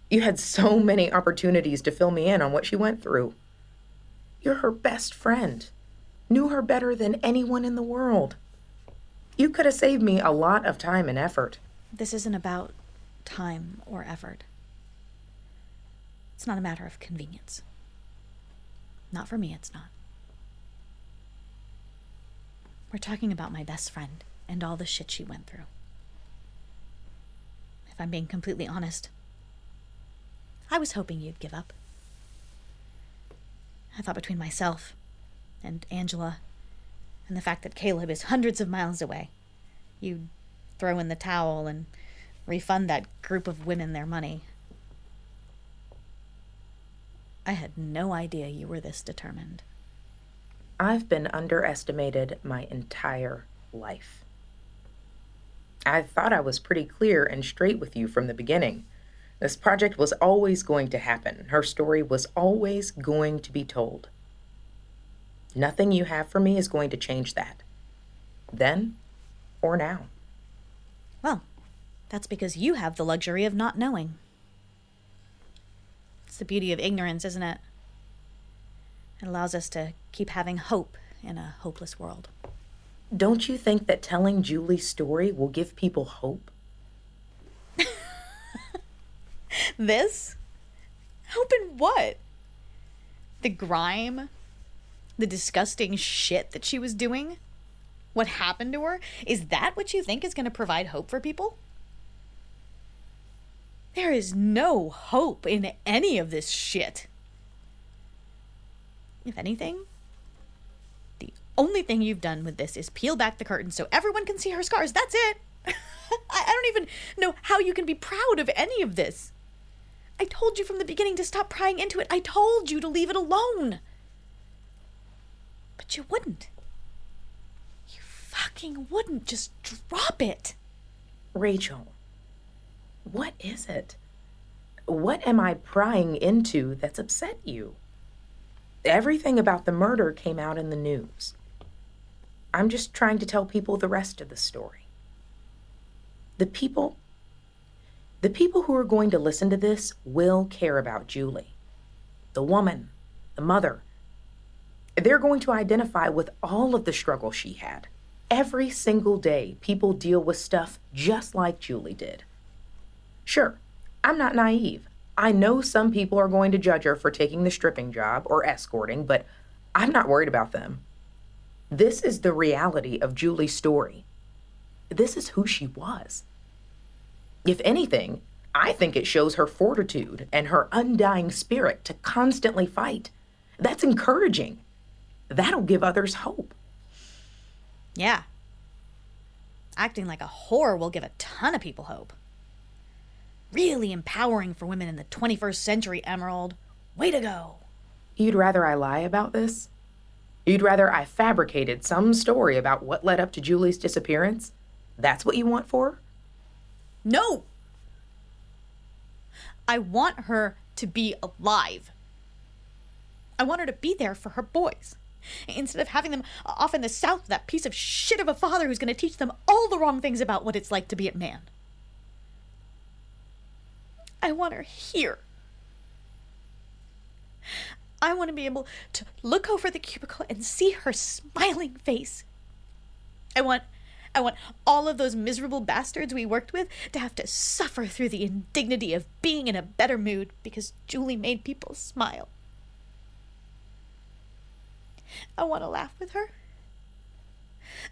S2: You had so many opportunities to fill me in on what she went through. You're her best friend. Knew her better than anyone in the world. You could have saved me a lot of time and effort.
S6: This isn't about time or effort. It's not a matter of convenience. Not for me, it's not. We're talking about my best friend and all the shit she went through. If I'm being completely honest, I was hoping you'd give up. I thought between myself and Angela and the fact that Caleb is hundreds of miles away, you'd throw in the towel and refund that group of women their money. I had no idea you were this determined.
S2: I've been underestimated my entire life. I thought I was pretty clear and straight with you from the beginning. This project was always going to happen. Her story was always going to be told. Nothing you have for me is going to change that. Then or now.
S6: Well, that's because you have the luxury of not knowing. It's the beauty of ignorance, isn't it? It allows us to keep having hope in a hopeless world.
S2: Don't you think that telling Julie's story will give people hope?
S6: This? Hope in what? The grime? The disgusting shit that she was doing? What happened to her? Is that what you think is going to provide hope for people? There is no hope in any of this shit. If anything, the only thing you've done with this is peel back the curtain so everyone can see her scars. That's it. I don't even know how you can be proud of any of this. I told you from the beginning to stop prying into it. I told you to leave it alone. But you wouldn't. You fucking wouldn't. Just drop it.
S2: Rachel, what is it? What am I prying into that's upset you? Everything about the murder came out in the news. I'm just trying to tell people the rest of the story. The people who are going to listen to this will care about Julie. The woman, the mother. They're going to identify with all of the struggle she had. Every single day, people deal with stuff just like Julie did. Sure, I'm not naive. I know some people are going to judge her for taking the stripping job or escorting, but I'm not worried about them. This is the reality of Julie's story. This is who she was. If anything, I think it shows her fortitude and her undying spirit to constantly fight. That's encouraging. That'll give others hope.
S6: Yeah. Acting like a whore will give a ton of people hope. Really empowering for women in the 21st century, Emerald. Way to go.
S2: You'd rather I lie about this? You'd rather I fabricated some story about what led up to Julie's disappearance? That's what you want for her?
S6: No! I want her to be alive. I want her to be there for her boys. Instead of having them off in the South with that piece of shit of a father who's going to teach them all the wrong things about what it's like to be a man. I want her here. I want to be able to look over the cubicle and see her smiling face. I want all of those miserable bastards we worked with to have to suffer through the indignity of being in a better mood because Julie made people smile. I want to laugh with her.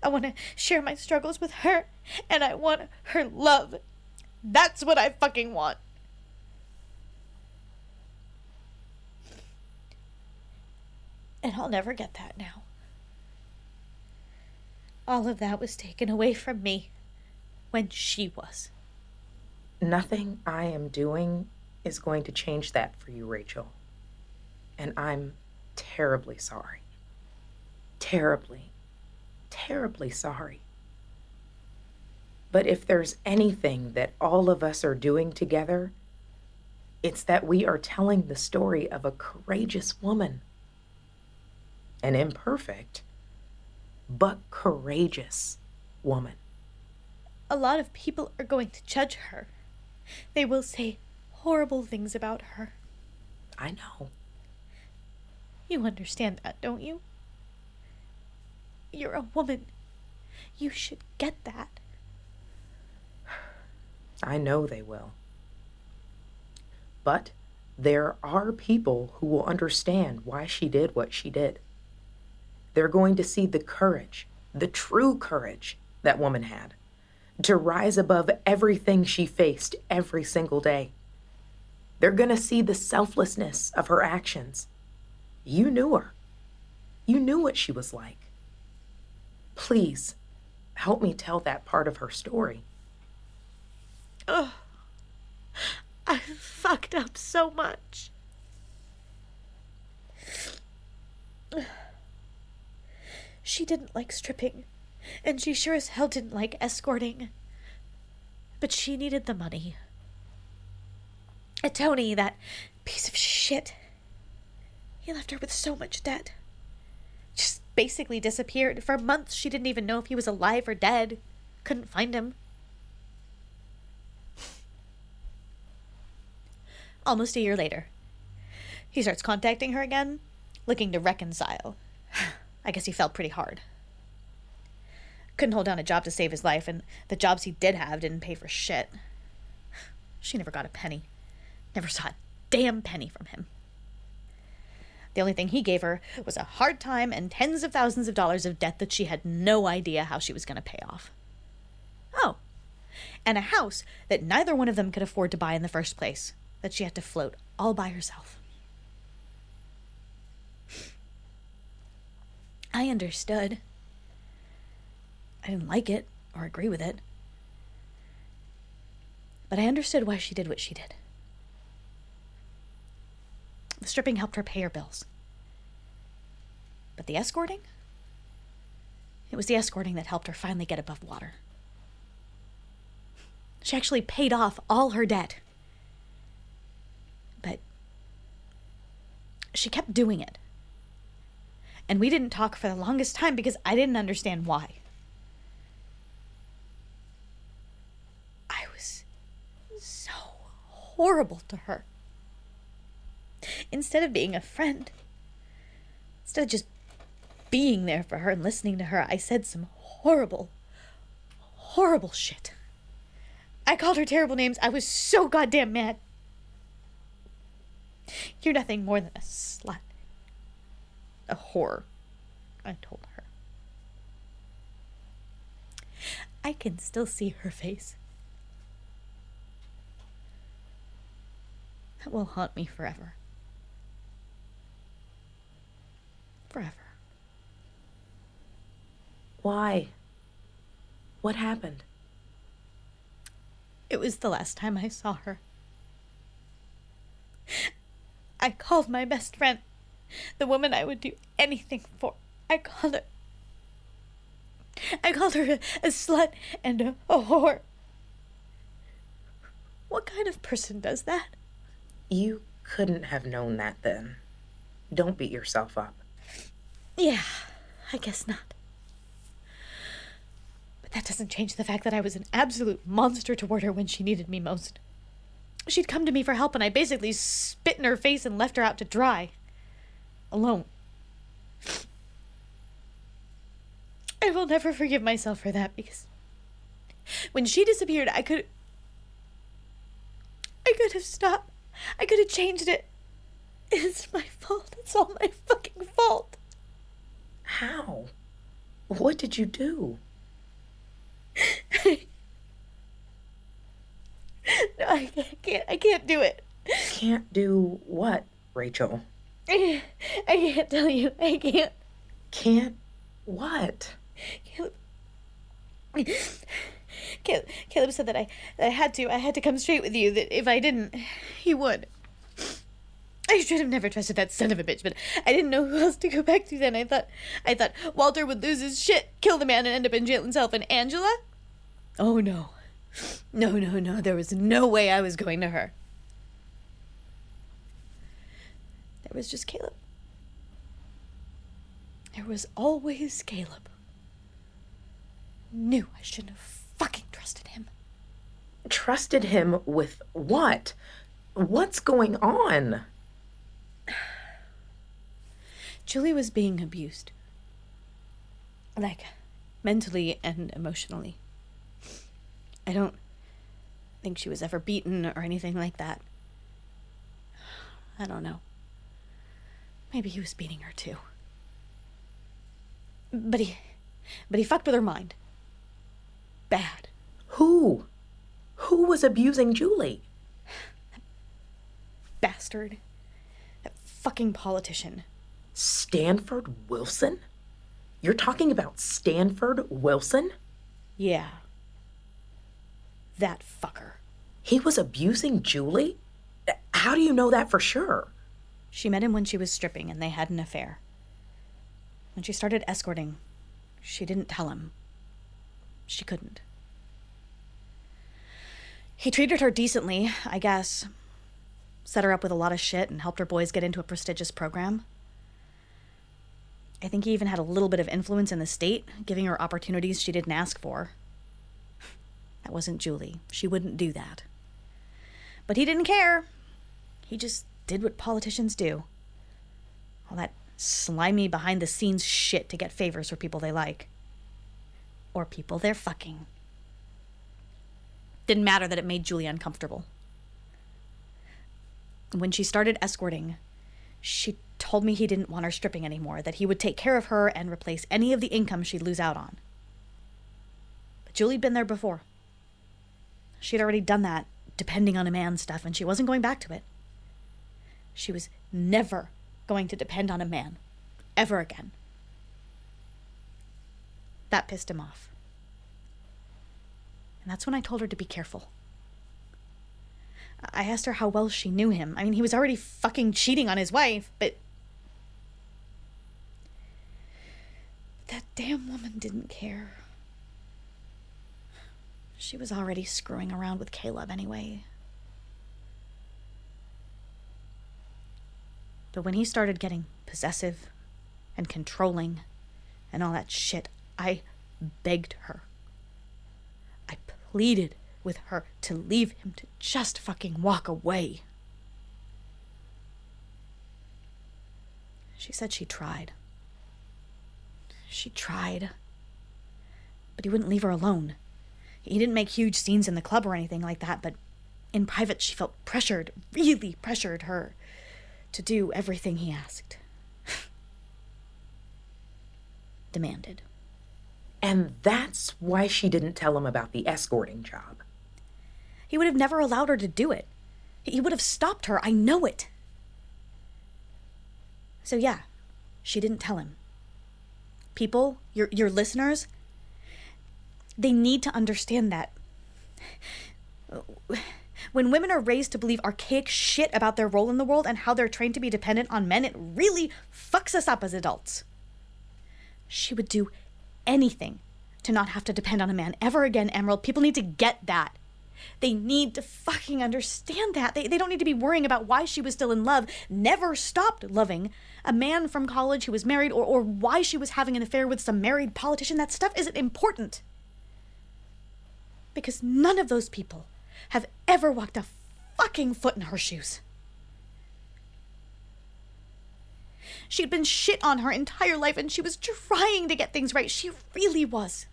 S6: I want to share my struggles with her, and I want her love. That's what I fucking want. And I'll never get that now. All of that was taken away from me when she was.
S2: Nothing I am doing is going to change that for you, Rachel. And I'm terribly sorry. Terribly, terribly sorry. But if there's anything that all of us are doing together, it's that we are telling the story of a courageous woman. An imperfect, but courageous woman.
S6: A lot of people are going to judge her. They will say horrible things about her.
S2: I know.
S6: You understand that, don't you? You're a woman. You should get that.
S2: I know they will. But there are people who will understand why she did what she did. They're going to see the courage, the true courage that woman had, to rise above everything she faced every single day. They're going to see the selflessness of her actions. You knew her. You knew what she was like. Please, help me tell that part of her story.
S6: Ugh. I fucked up so much. She didn't like stripping, and she sure as hell didn't like escorting. But she needed the money. Tony, that piece of shit, he left her with so much debt. Just basically disappeared. For months, she didn't even know if he was alive or dead. Couldn't find him. Almost a year later, he starts contacting her again, looking to reconcile. I guess he felt pretty hard. Couldn't hold down a job to save his life, and the jobs he did have didn't pay for shit. She never got a penny. Never saw a damn penny from him. The only thing he gave her was a hard time and tens of thousands of dollars of debt that she had no idea how she was going to pay off. Oh, and a house that neither one of them could afford to buy in the first place, that she had to float all by herself. I understood. I didn't like it or agree with it, but I understood why she did what she did. The stripping helped her pay her bills. But the escorting? It was the escorting that helped her finally get above water. She actually paid off all her debt. She kept doing it. And we didn't talk for the longest time because I didn't understand why. I was so horrible to her. Instead of being a friend, instead of just being there for her and listening to her, I said some horrible, horrible shit. I called her terrible names. I was so goddamn mad. You're nothing more than a slut. A whore, I told her. I can still see her face. That will haunt me forever. Forever.
S2: Why? What happened?
S6: It was the last time I saw her. I called my best friend, the woman I would do anything for. I called her a slut and a whore. What kind of person does that?
S2: You couldn't have known that then. Don't beat yourself up.
S6: Yeah, I guess not. But that doesn't change the fact that I was an absolute monster toward her when she needed me most. She'd come to me for help and I basically spit in her face and left her out to dry. Alone. I will never forgive myself for that because when she disappeared, I could have stopped. I could have changed it. It's my fault. It's all my fucking fault.
S2: How? What did you do?
S6: No, I can't do it.
S2: Can't do what, Rachel?
S6: I can't tell you. I can't.
S2: Can't what?
S6: Caleb said that I had to come straight with you, that if I didn't, he would. I should have never trusted that son of a bitch, but I didn't know who else to go back to then. I thought Walter would lose his shit, kill the man, and end up in jail himself. And Angela? Oh, no. No. There was no way I was going to her. There was just Caleb. There was always Caleb. Knew I shouldn't have fucking trusted him.
S2: Trusted him with what? What's going on?
S6: Julie was being abused. Like, mentally and emotionally. I don't think she was ever beaten or anything like that. I don't know. Maybe he was beating her too. But he fucked with her mind. Bad.
S2: Who? Who was abusing Julie?
S6: That bastard. That fucking politician.
S2: Stanford Wilson? You're talking about Stanford Wilson?
S6: Yeah. That fucker.
S2: He was abusing Julie? How do you know that for sure?
S6: She met him when she was stripping and they had an affair. When she started escorting, she didn't tell him. She couldn't. He treated her decently, I guess. Set her up with a lot of shit and helped her boys get into a prestigious program. I think he even had a little bit of influence in the state, giving her opportunities she didn't ask for. That wasn't Julie. She wouldn't do that. But he didn't care. He just did what politicians do. All that slimy behind-the-scenes shit to get favors for people they like. Or people they're fucking. Didn't matter that it made Julie uncomfortable. When she started escorting, she told me he didn't want her stripping anymore, that he would take care of her and replace any of the income she'd lose out on. But Julie'd been there before. She'd already done that, depending on a man stuff, and she wasn't going back to it. She was never going to depend on a man. Ever again. That pissed him off. And that's when I told her to be careful. I asked her how well she knew him. I mean, he was already fucking cheating on his wife, but that damn woman didn't care. She was already screwing around with Caleb anyway. But when he started getting possessive and controlling and all that shit, I begged her. I pleaded with her to leave him, to just fucking walk away. She said she tried. She tried. But he wouldn't leave her alone. He didn't make huge scenes in the club or anything like that, but in private she felt pressured, really pressured her to do everything he asked. Demanded.
S2: And that's why she didn't tell him about the escorting job.
S6: He would have never allowed her to do it. He would have stopped her, I know it. So yeah, she didn't tell him. People, your listeners, they need to understand that when women are raised to believe archaic shit about their role in the world and how they're trained to be dependent on men, it really fucks us up as adults. She would do anything to not have to depend on a man ever again, Emerald. People need to get that. They need to fucking understand that. They don't need to be worrying about why she was still in love, never stopped loving a man from college who was married, or why she was having an affair with some married politician. That stuff isn't important. Because none of those people have ever walked a fucking foot in her shoes. She'd been shit on her entire life, and she was trying to get things right. She really was.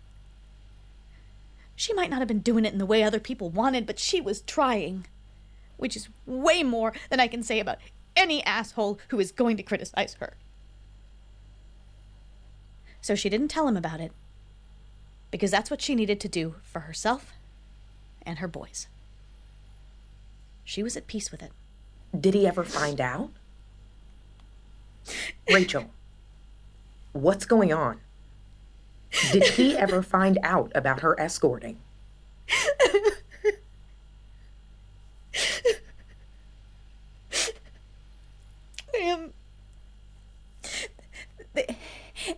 S6: She might not have been doing it in the way other people wanted, but she was trying. Which is way more than I can say about any asshole who is going to criticize her. So she didn't tell him about it, because that's what she needed to do for herself and her boys. She was at peace with it.
S2: Did he ever find out? Rachel, what's going on? Did he ever find out about her escorting?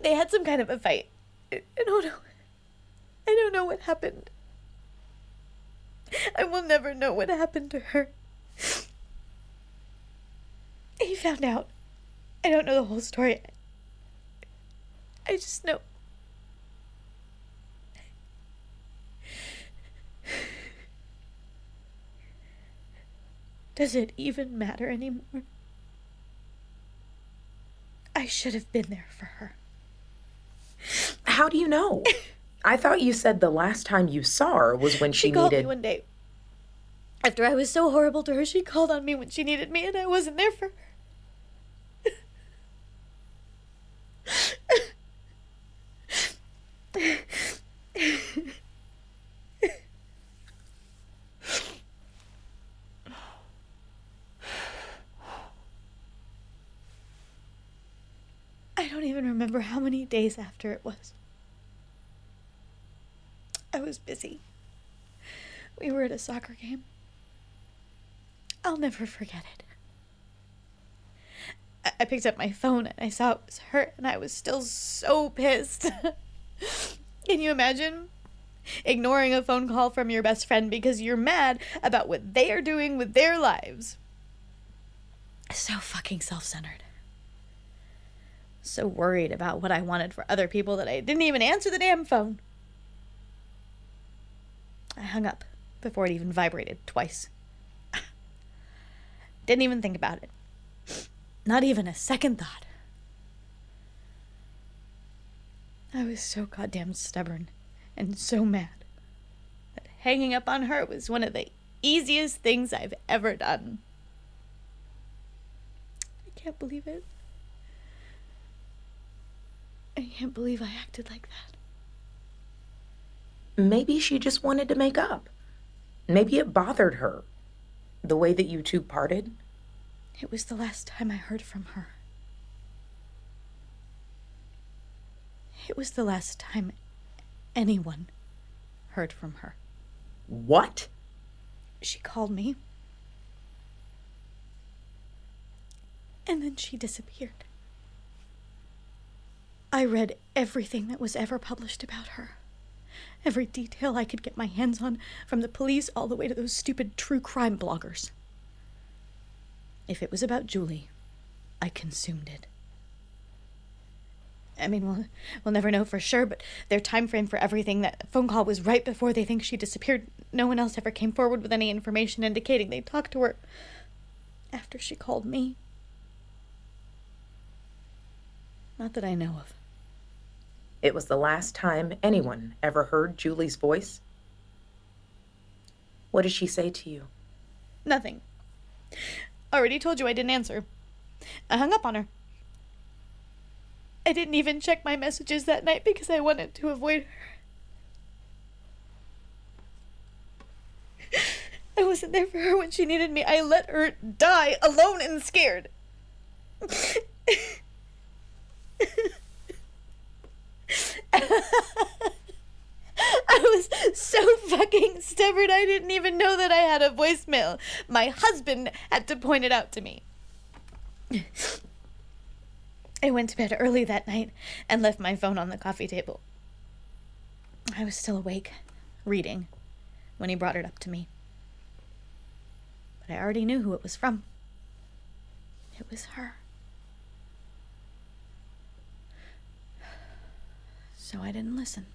S6: They had some kind of a fight. I don't know what happened. I will never know what happened to her. He found out. I don't know the whole story. I just know. Does it even matter anymore? I should have been there for her.
S2: How do you know? I thought you said the last time you saw her was when she
S6: called
S2: needed...
S6: me one day. After I was so horrible to her, she called on me when she needed me, and I wasn't there for her. I don't even remember how many days after it was. I was busy. We were at a soccer game. I'll never forget it. I picked up my phone and I saw it was her, and I was still so pissed. Can you imagine ignoring a phone call from your best friend because you're mad about what they are doing with their lives? So fucking self-centered. So worried about what I wanted for other people that I didn't even answer the damn phone. I hung up before it even vibrated twice. Didn't even think about it. Not even a second thought. I was so goddamn stubborn and so mad that hanging up on her was one of the easiest things I've ever done. I can't believe it. I can't believe I acted like that.
S2: Maybe she just wanted to make up. Maybe it bothered her, the way that you two parted.
S6: It was the last time I heard from her. It was the last time anyone heard from her.
S2: What?
S6: She called me. And then she disappeared. I read everything that was ever published about her. Every detail I could get my hands on, from the police all the way to those stupid true crime bloggers. If it was about Julie, I consumed it. I mean, we'll never know for sure, but their time frame for everything, that phone call was right before they think she disappeared. No one else ever came forward with any information indicating they talked to her after she called me. Not that I know of.
S2: It was the last time anyone ever heard Julie's voice? What did she say to you?
S6: Nothing. Already told you I didn't answer. I hung up on her. I didn't even check my messages that night because I wanted to avoid her. I wasn't there for her when she needed me. I let her die alone and scared. I was so fucking stubborn I didn't even know that I had a voicemail. My husband had to point it out to me. I went to bed early that night and left my phone on the coffee table. I was still awake, reading, when he brought it up to me. But I already knew who it was from. It was her. So I didn't listen.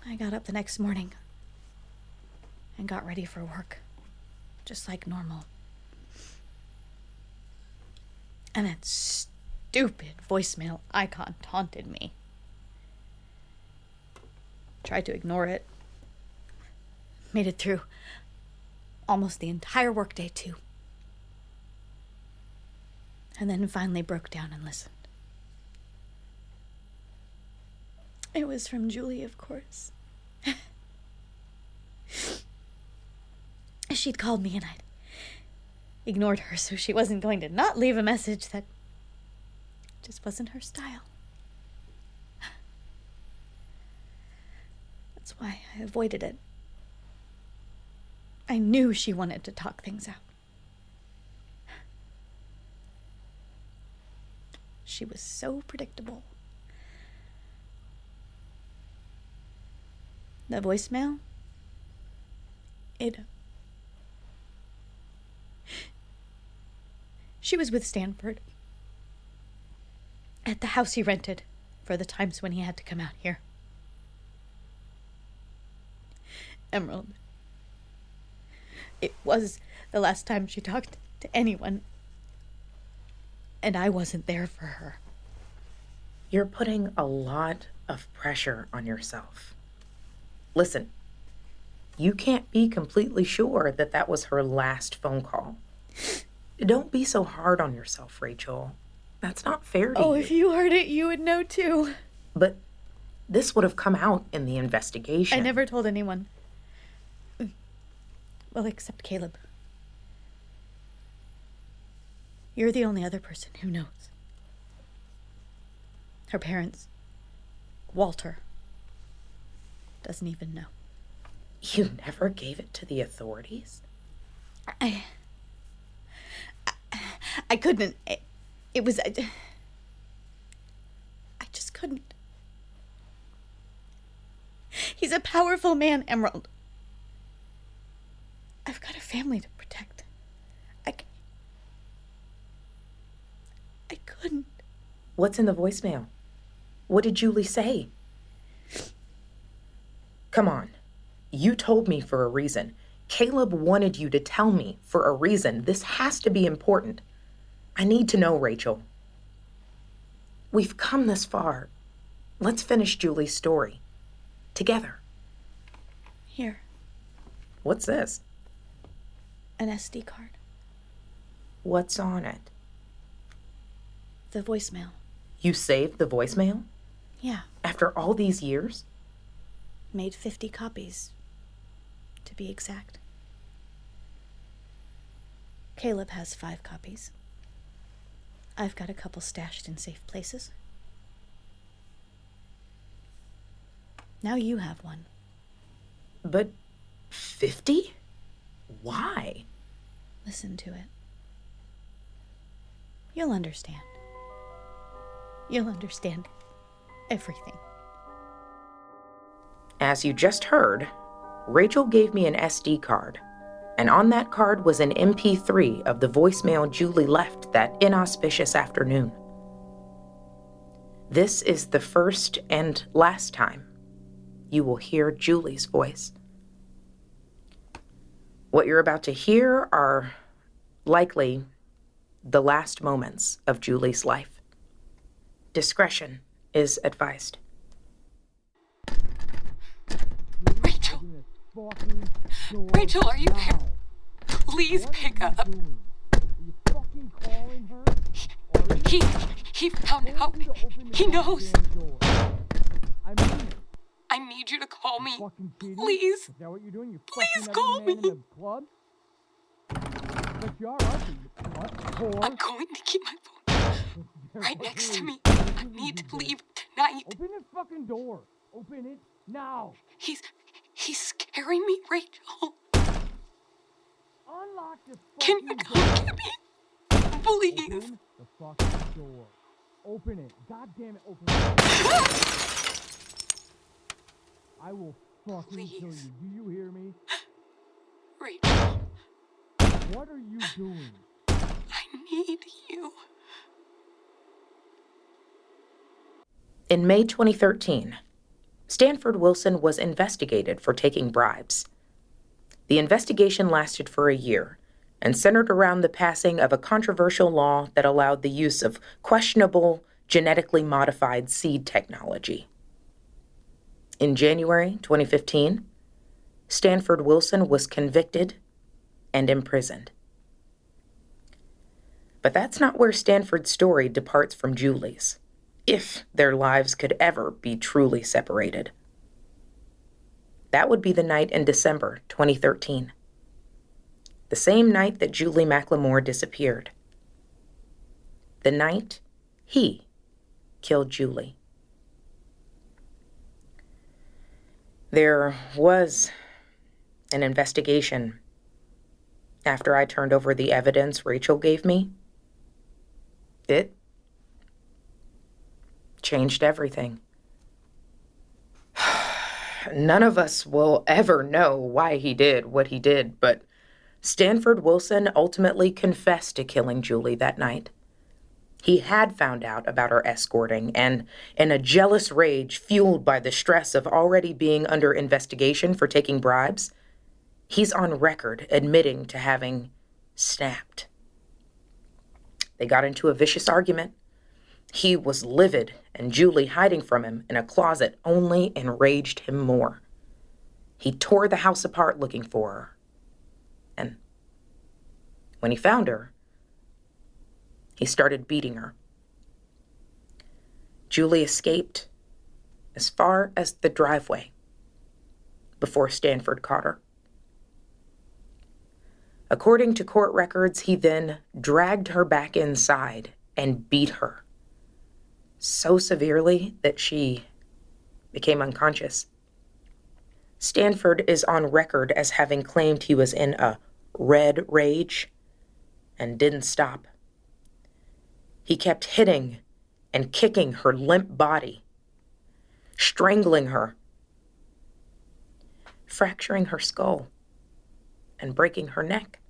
S6: I got up the next morning and got ready for work, just like normal. And that stupid voicemail icon taunted me. Tried to ignore it. Made it through almost the entire workday, too. And then finally broke down and listened. It was from Julie, of course. She'd called me and I'd ignored her, so she wasn't going to not leave a message that just wasn't her style. That's why I avoided it. I knew she wanted to talk things out. She was so predictable. The voicemail? She was with Stanford. At the house he rented for the times when he had to come out here. Emerald. It was the last time she talked to anyone. And I wasn't there for her.
S2: You're putting a lot of pressure on yourself. Listen, you can't be completely sure that that was her last phone call. Don't be so hard on yourself, Rachel. That's not fair to you.
S6: Oh, if you heard it, you would know too.
S2: But this would have come out in the investigation.
S6: I never told anyone. Well, except Caleb. You're the only other person who knows. Her parents, Walter, doesn't even know.
S2: You never gave it to the authorities?
S6: I couldn't. It was... I just couldn't. He's a powerful man, Emerald. I've got a family to protect. I couldn't.
S2: What's in the voicemail? What did Julie say? Come on. You told me for a reason. Caleb wanted you to tell me for a reason. This has to be important. I need to know, Rachel. We've come this far. Let's finish Julie's story. Together.
S6: Here.
S2: What's this?
S6: An SD card.
S2: What's on it?
S6: The voicemail.
S2: You saved the voicemail?
S6: Yeah.
S2: After all these years?
S6: Made 50 copies, to be exact. Caleb has 5 copies. I've got a couple stashed in safe places. Now you have one.
S2: But 50? Why?
S6: Listen to it. You'll understand. You'll understand everything.
S2: As you just heard, Rachel gave me an SD card, And on that card was an MP3 of the voicemail Julie left that inauspicious afternoon. This is the first and last time you will hear Julie's voice. What you're about to hear are likely the last moments of Julie's life. Discretion is advised.
S7: Rachel! Rachel, are you there? Please pick up. He found out. He knows. I need you to call me. Please. Please call me. I'm going to keep my phone right next to me. I need to leave tonight.
S8: Open this fucking door. Open it now.
S7: He's scaring me, Rachel.
S8: Unlock this
S7: Can
S8: fucking
S7: you
S8: door.
S7: come get me? Please.
S8: Open the fucking door. Open it. God damn it, open it. I will fucking kill you.
S7: Please.
S8: Do you hear me?
S7: Rachel,
S8: What are you doing?
S7: I need you.
S2: In May 2013, Stanford Wilson was investigated for taking bribes. The investigation lasted for a year and centered around the passing of a controversial law that allowed the use of questionable genetically modified seed technology. In January 2015, Stanford Wilson was convicted and imprisoned. But that's not where Stanford's story departs from Julie's, if their lives could ever be truly separated. That would be the night in December 2013, the same night that Julie McLemore disappeared. The night he killed Julie. There was an investigation after I turned over the evidence Rachel gave me. It changed everything. None of us will ever know why he did what he did, but Stanford Wilson ultimately confessed to killing Julie that night. He had found out about her escorting, and in a jealous rage fueled by the stress of already being under investigation for taking bribes, he's on record admitting to having snapped. They got into a vicious argument. He was livid, and Julie hiding from him in a closet only enraged him more. He tore the house apart looking for her. And when he found her, he started beating her. Julie escaped as far as the driveway before Stanford caught her. According to court records, he then dragged her back inside and beat her so severely that she became unconscious. Stanford is on record as having claimed he was in a red rage and didn't stop. He kept hitting and kicking her limp body, strangling her, fracturing her skull, and breaking her neck.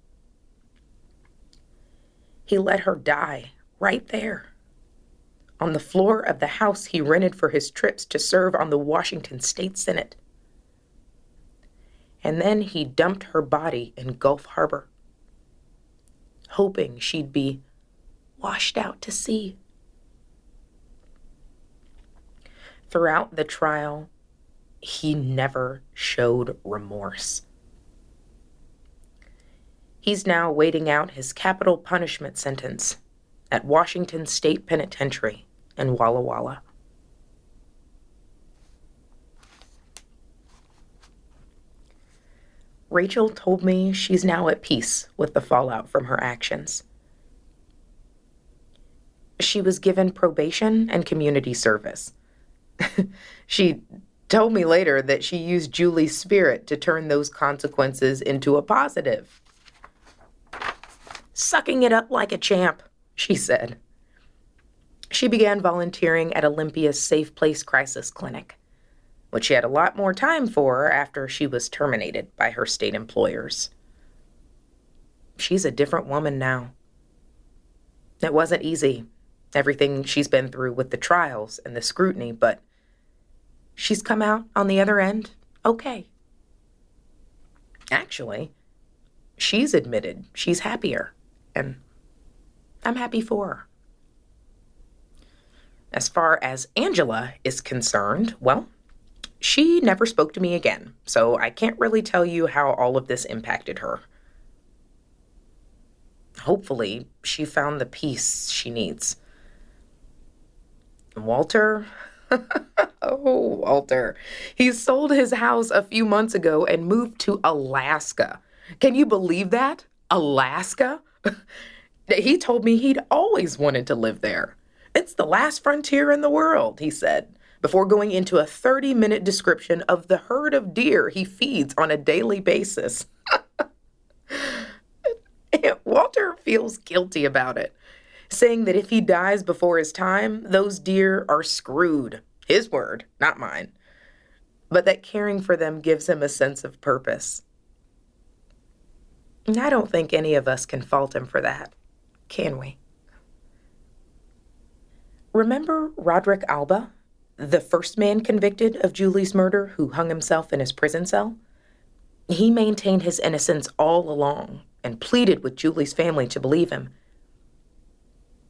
S2: He let her die right there, on the floor of the house he rented for his trips to serve on the Washington State Senate. And then he dumped her body in Gulf Harbor, hoping she'd be washed out to sea. Throughout the trial, he never showed remorse. He's now waiting out his capital punishment sentence at Washington State Penitentiary in Walla Walla. Rachel told me she's now at peace with the fallout from her actions. She was given probation and community service. She told me later that she used Julie's spirit to turn those consequences into a positive. Sucking it up like a champ, she said. She began volunteering at Olympia's Safe Place Crisis Clinic, which she had a lot more time for after she was terminated by her state employers. she's a different woman now. It wasn't easy, everything she's been through with the trials and the scrutiny, but she's come out on the other end okay. Actually, she's admitted she's happier, and I'm happy for her. As far as Angela is concerned, well, she never spoke to me again, so I can't really tell you how all of this impacted her. Hopefully, she found the peace she needs. Walter? Oh, Walter. He sold his house a few months ago and moved to Alaska. Can you believe that? Alaska? He told me he'd always wanted to live there. It's the last frontier in the world, he said, before going into a 30-minute description of the herd of deer he feeds on a daily basis. Walter feels guilty about it, saying that if he dies before his time, those deer are screwed. His word, not mine. But that caring for them gives him a sense of purpose. And I don't think any of us can fault him for that, can we? Remember Roderick Alba, the first man convicted of Julie's murder who hung himself in his prison cell? He maintained his innocence all along and pleaded with Julie's family to believe him.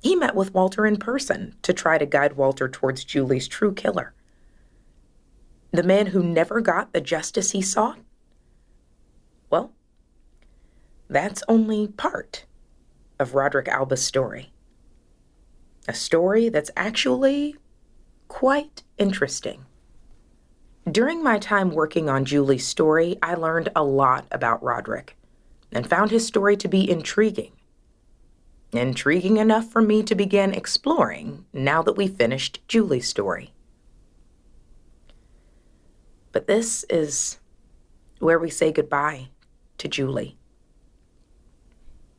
S2: He met with Walter in person to try to guide Walter towards Julie's true killer. The man who never got the justice he sought? Well, that's only part of Roderick Alba's story. A story that's actually quite interesting. During my time working on Julie's story, I learned a lot about Roderick and found his story to be intriguing. Intriguing enough for me to begin exploring now that we finished Julie's story. But this is where we say goodbye to Julie.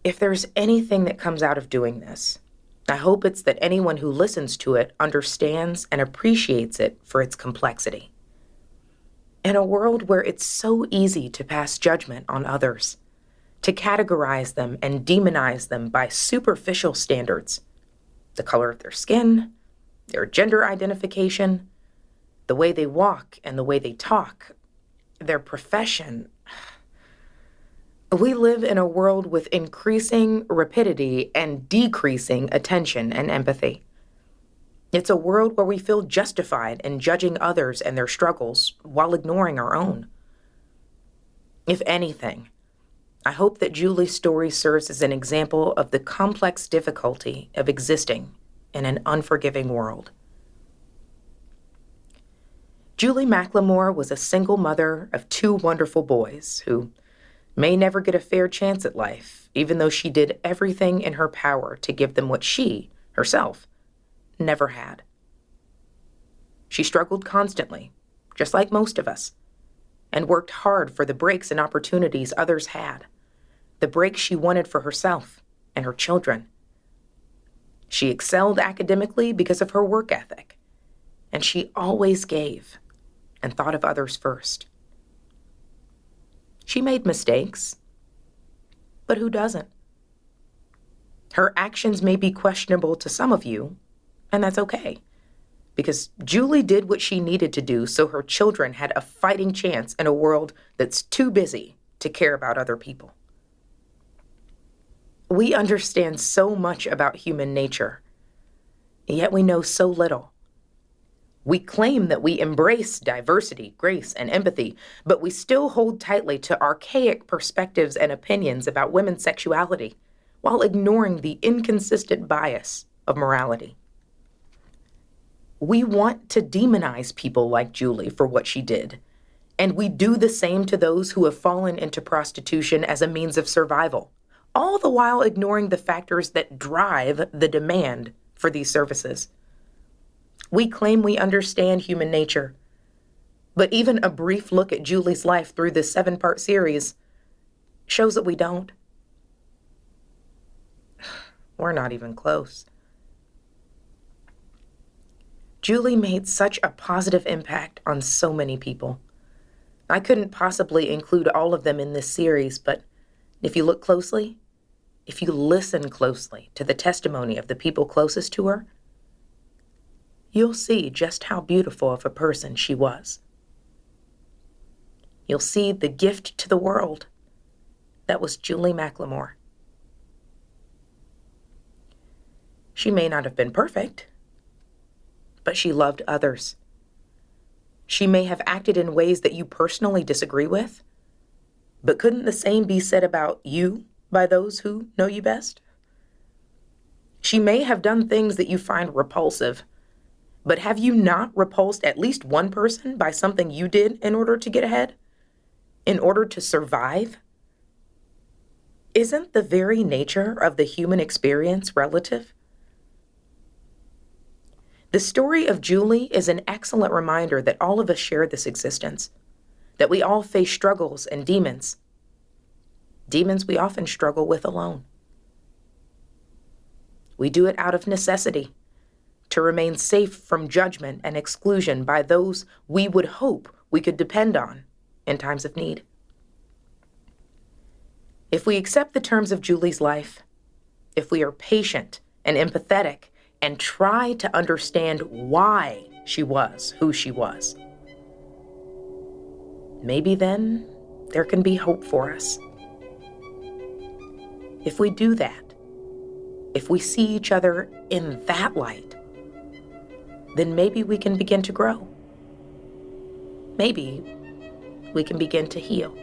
S2: If there's anything that comes out of doing this, I hope it's that anyone who listens to it understands and appreciates it for its complexity. In a world where it's so easy to pass judgment on others, to categorize them and demonize them by superficial standards, the color of their skin, their gender identification, the way they walk and the way they talk, their profession. We live in a world with increasing rapidity and decreasing attention and empathy. It's a world where we feel justified in judging others and their struggles while ignoring our own. If anything, I hope that Julie's story serves as an example of the complex difficulty of existing in an unforgiving world. Julie McLemore was a single mother of 2 wonderful boys who may never get a fair chance at life, even though she did everything in her power to give them what she, herself, never had. She struggled constantly, just like most of us, and worked hard for the breaks and opportunities others had, the breaks she wanted for herself and her children. She excelled academically because of her work ethic, and she always gave and thought of others first. She made mistakes, but who doesn't? Her actions may be questionable to some of you, and that's okay, because Julie did what she needed to do so her children had a fighting chance in a world that's too busy to care about other people. We understand so much about human nature, yet we know so little. We claim that we embrace diversity, grace, and empathy, but we still hold tightly to archaic perspectives and opinions about women's sexuality, while ignoring the inconsistent bias of morality. We want to demonize people like Julie for what she did, and we do the same to those who have fallen into prostitution as a means of survival, all the while ignoring the factors that drive the demand for these services. We claim we understand human nature, but even a brief look at Julie's life through this 7-part series shows that we don't. We're not even close. Julie made such a positive impact on so many people. I couldn't possibly include all of them in this series, but if you look closely, if you listen closely to the testimony of the people closest to her, you'll see just how beautiful of a person she was. You'll see the gift to the world that was Julie McLemore. She may not have been perfect, but she loved others. She may have acted in ways that you personally disagree with, but couldn't the same be said about you by those who know you best? She may have done things that you find repulsive, but have you not repulsed at least one person by something you did in order to get ahead? In order to survive? Isn't the very nature of the human experience relative? The story of Julie is an excellent reminder that all of us share this existence, that we all face struggles and demons we often struggle with alone. We do it out of necessity, to remain safe from judgment and exclusion by those we would hope we could depend on in times of need. If we accept the terms of Julie's life, if we are patient and empathetic and try to understand why she was who she was, maybe then there can be hope for us. If we do that, if we see each other in that light, then maybe we can begin to grow. Maybe we can begin to heal.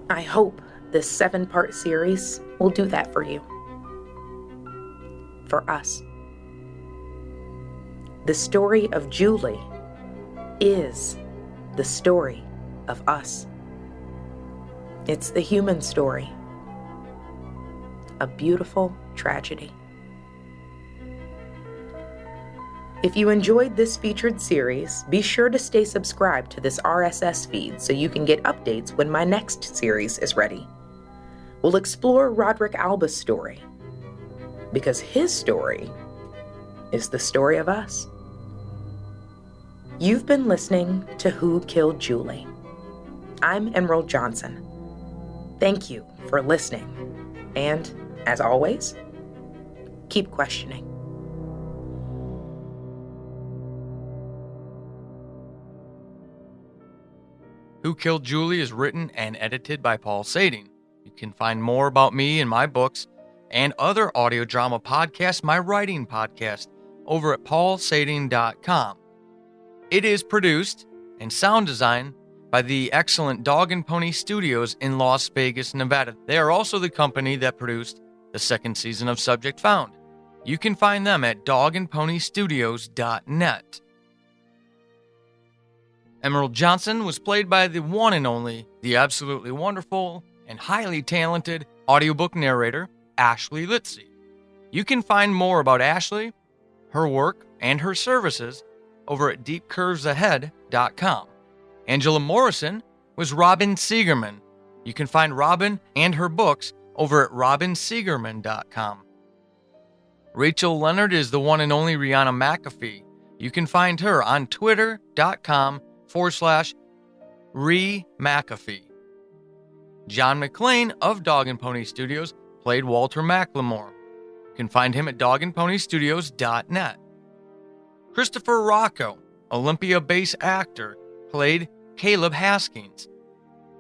S2: I hope this 7-part series will do that for you. For us. The story of Julie is the story of us. It's the human story. A beautiful tragedy. If you enjoyed this featured series, be sure to stay subscribed to this RSS feed so you can get updates when my next series is ready. We'll explore Roderick Alba's story, because his story is the story of us. You've been listening to Who Killed Julie? I'm Emerald Johnson. Thank you for listening, and as always, keep questioning.
S1: Who Killed Julie is written and edited by Paul Sading. You can find more about me and my books and other audio drama podcasts, my writing podcast, over at paulsading.com. It is produced and sound designed by the excellent Dog and Pony Studios in Las Vegas, Nevada. They are also the company that produced the second season of Subject Found. You can find them at dogandponystudios.net. Emerald Johnson was played by the one and only, the absolutely wonderful and highly talented audiobook narrator, Ashley Litzy. You can find more about Ashley, her work, and her services over at deepcurvesahead.com. Angela Morrison was Robin Siegerman. You can find Robin and her books over at robinsiegerman.com. Rachel Leonard is the one and only Rihanna McAfee. You can find her on twitter.com/ReMcAfee. John McClane of Dog and Pony Studios played Walter McLemore. You can find him at dogandponystudios.net. Christopher Rocco, Olympia-based actor, played Caleb Haskins.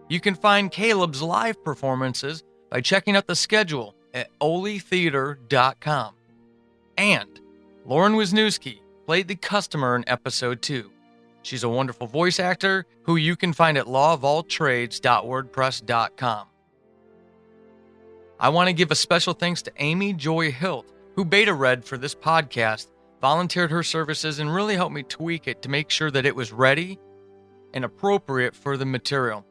S1: You can find Caleb's live performances by checking out the schedule at olitheater.com. And Lauren Wisniewski played the customer in episode 2. She's a wonderful voice actor who you can find at lawofalltrades.wordpress.com. I want to give a special thanks to Amy Joy Hilt, who beta read for this podcast, volunteered her services, and really helped me tweak it to make sure that it was ready and appropriate for the material.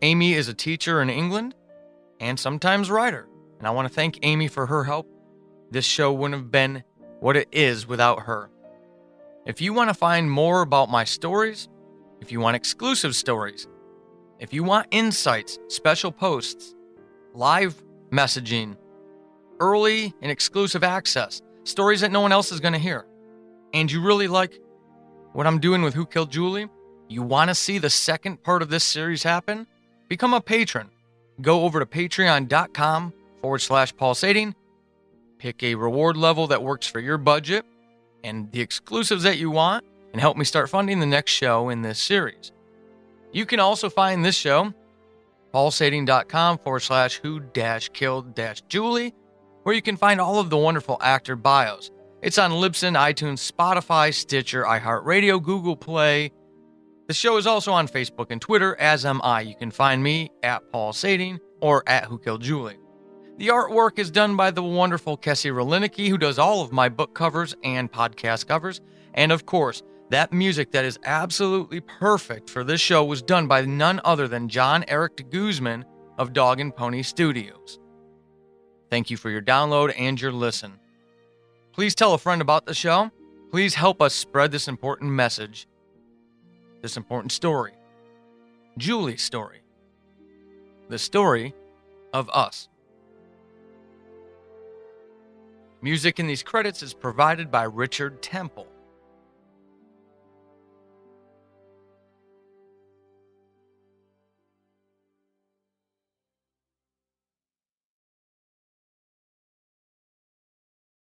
S1: Amy is a teacher in England and sometimes writer, and I want to thank Amy for her help. This show wouldn't have been what it is without her. If you want to find more about my stories, if you want exclusive stories, if you want insights, special posts, live messaging, early and exclusive access, stories that no one else is going to hear, and you really like what I'm doing with Who Killed Julie, you want to see the second part of this series happen, become a patron. Go over to patreon.com/pulsating, pick a reward level that works for your budget and the exclusives that you want, and help me start funding the next show in this series. You can also find this show, pulsating.com/who-killed-Julie, where you can find all of the wonderful actor bios. It's on Libsyn, iTunes, Spotify, Stitcher, iHeartRadio, Google Play. The show is also on Facebook and Twitter, as am I. You can find me at Paul Sading or at Who Killed Julie. The artwork is done by the wonderful Kessie Relinicki, who does all of my book covers and podcast covers. And of course, that music that is absolutely perfect for this show was done by none other than John Eric de Guzman of Dog and Pony Studios. Thank you for your download and your listen. Please tell a friend about the show. Please help us spread this important message, this important story. Julie's story. The story of us. Music in these credits is provided by Richard Temple.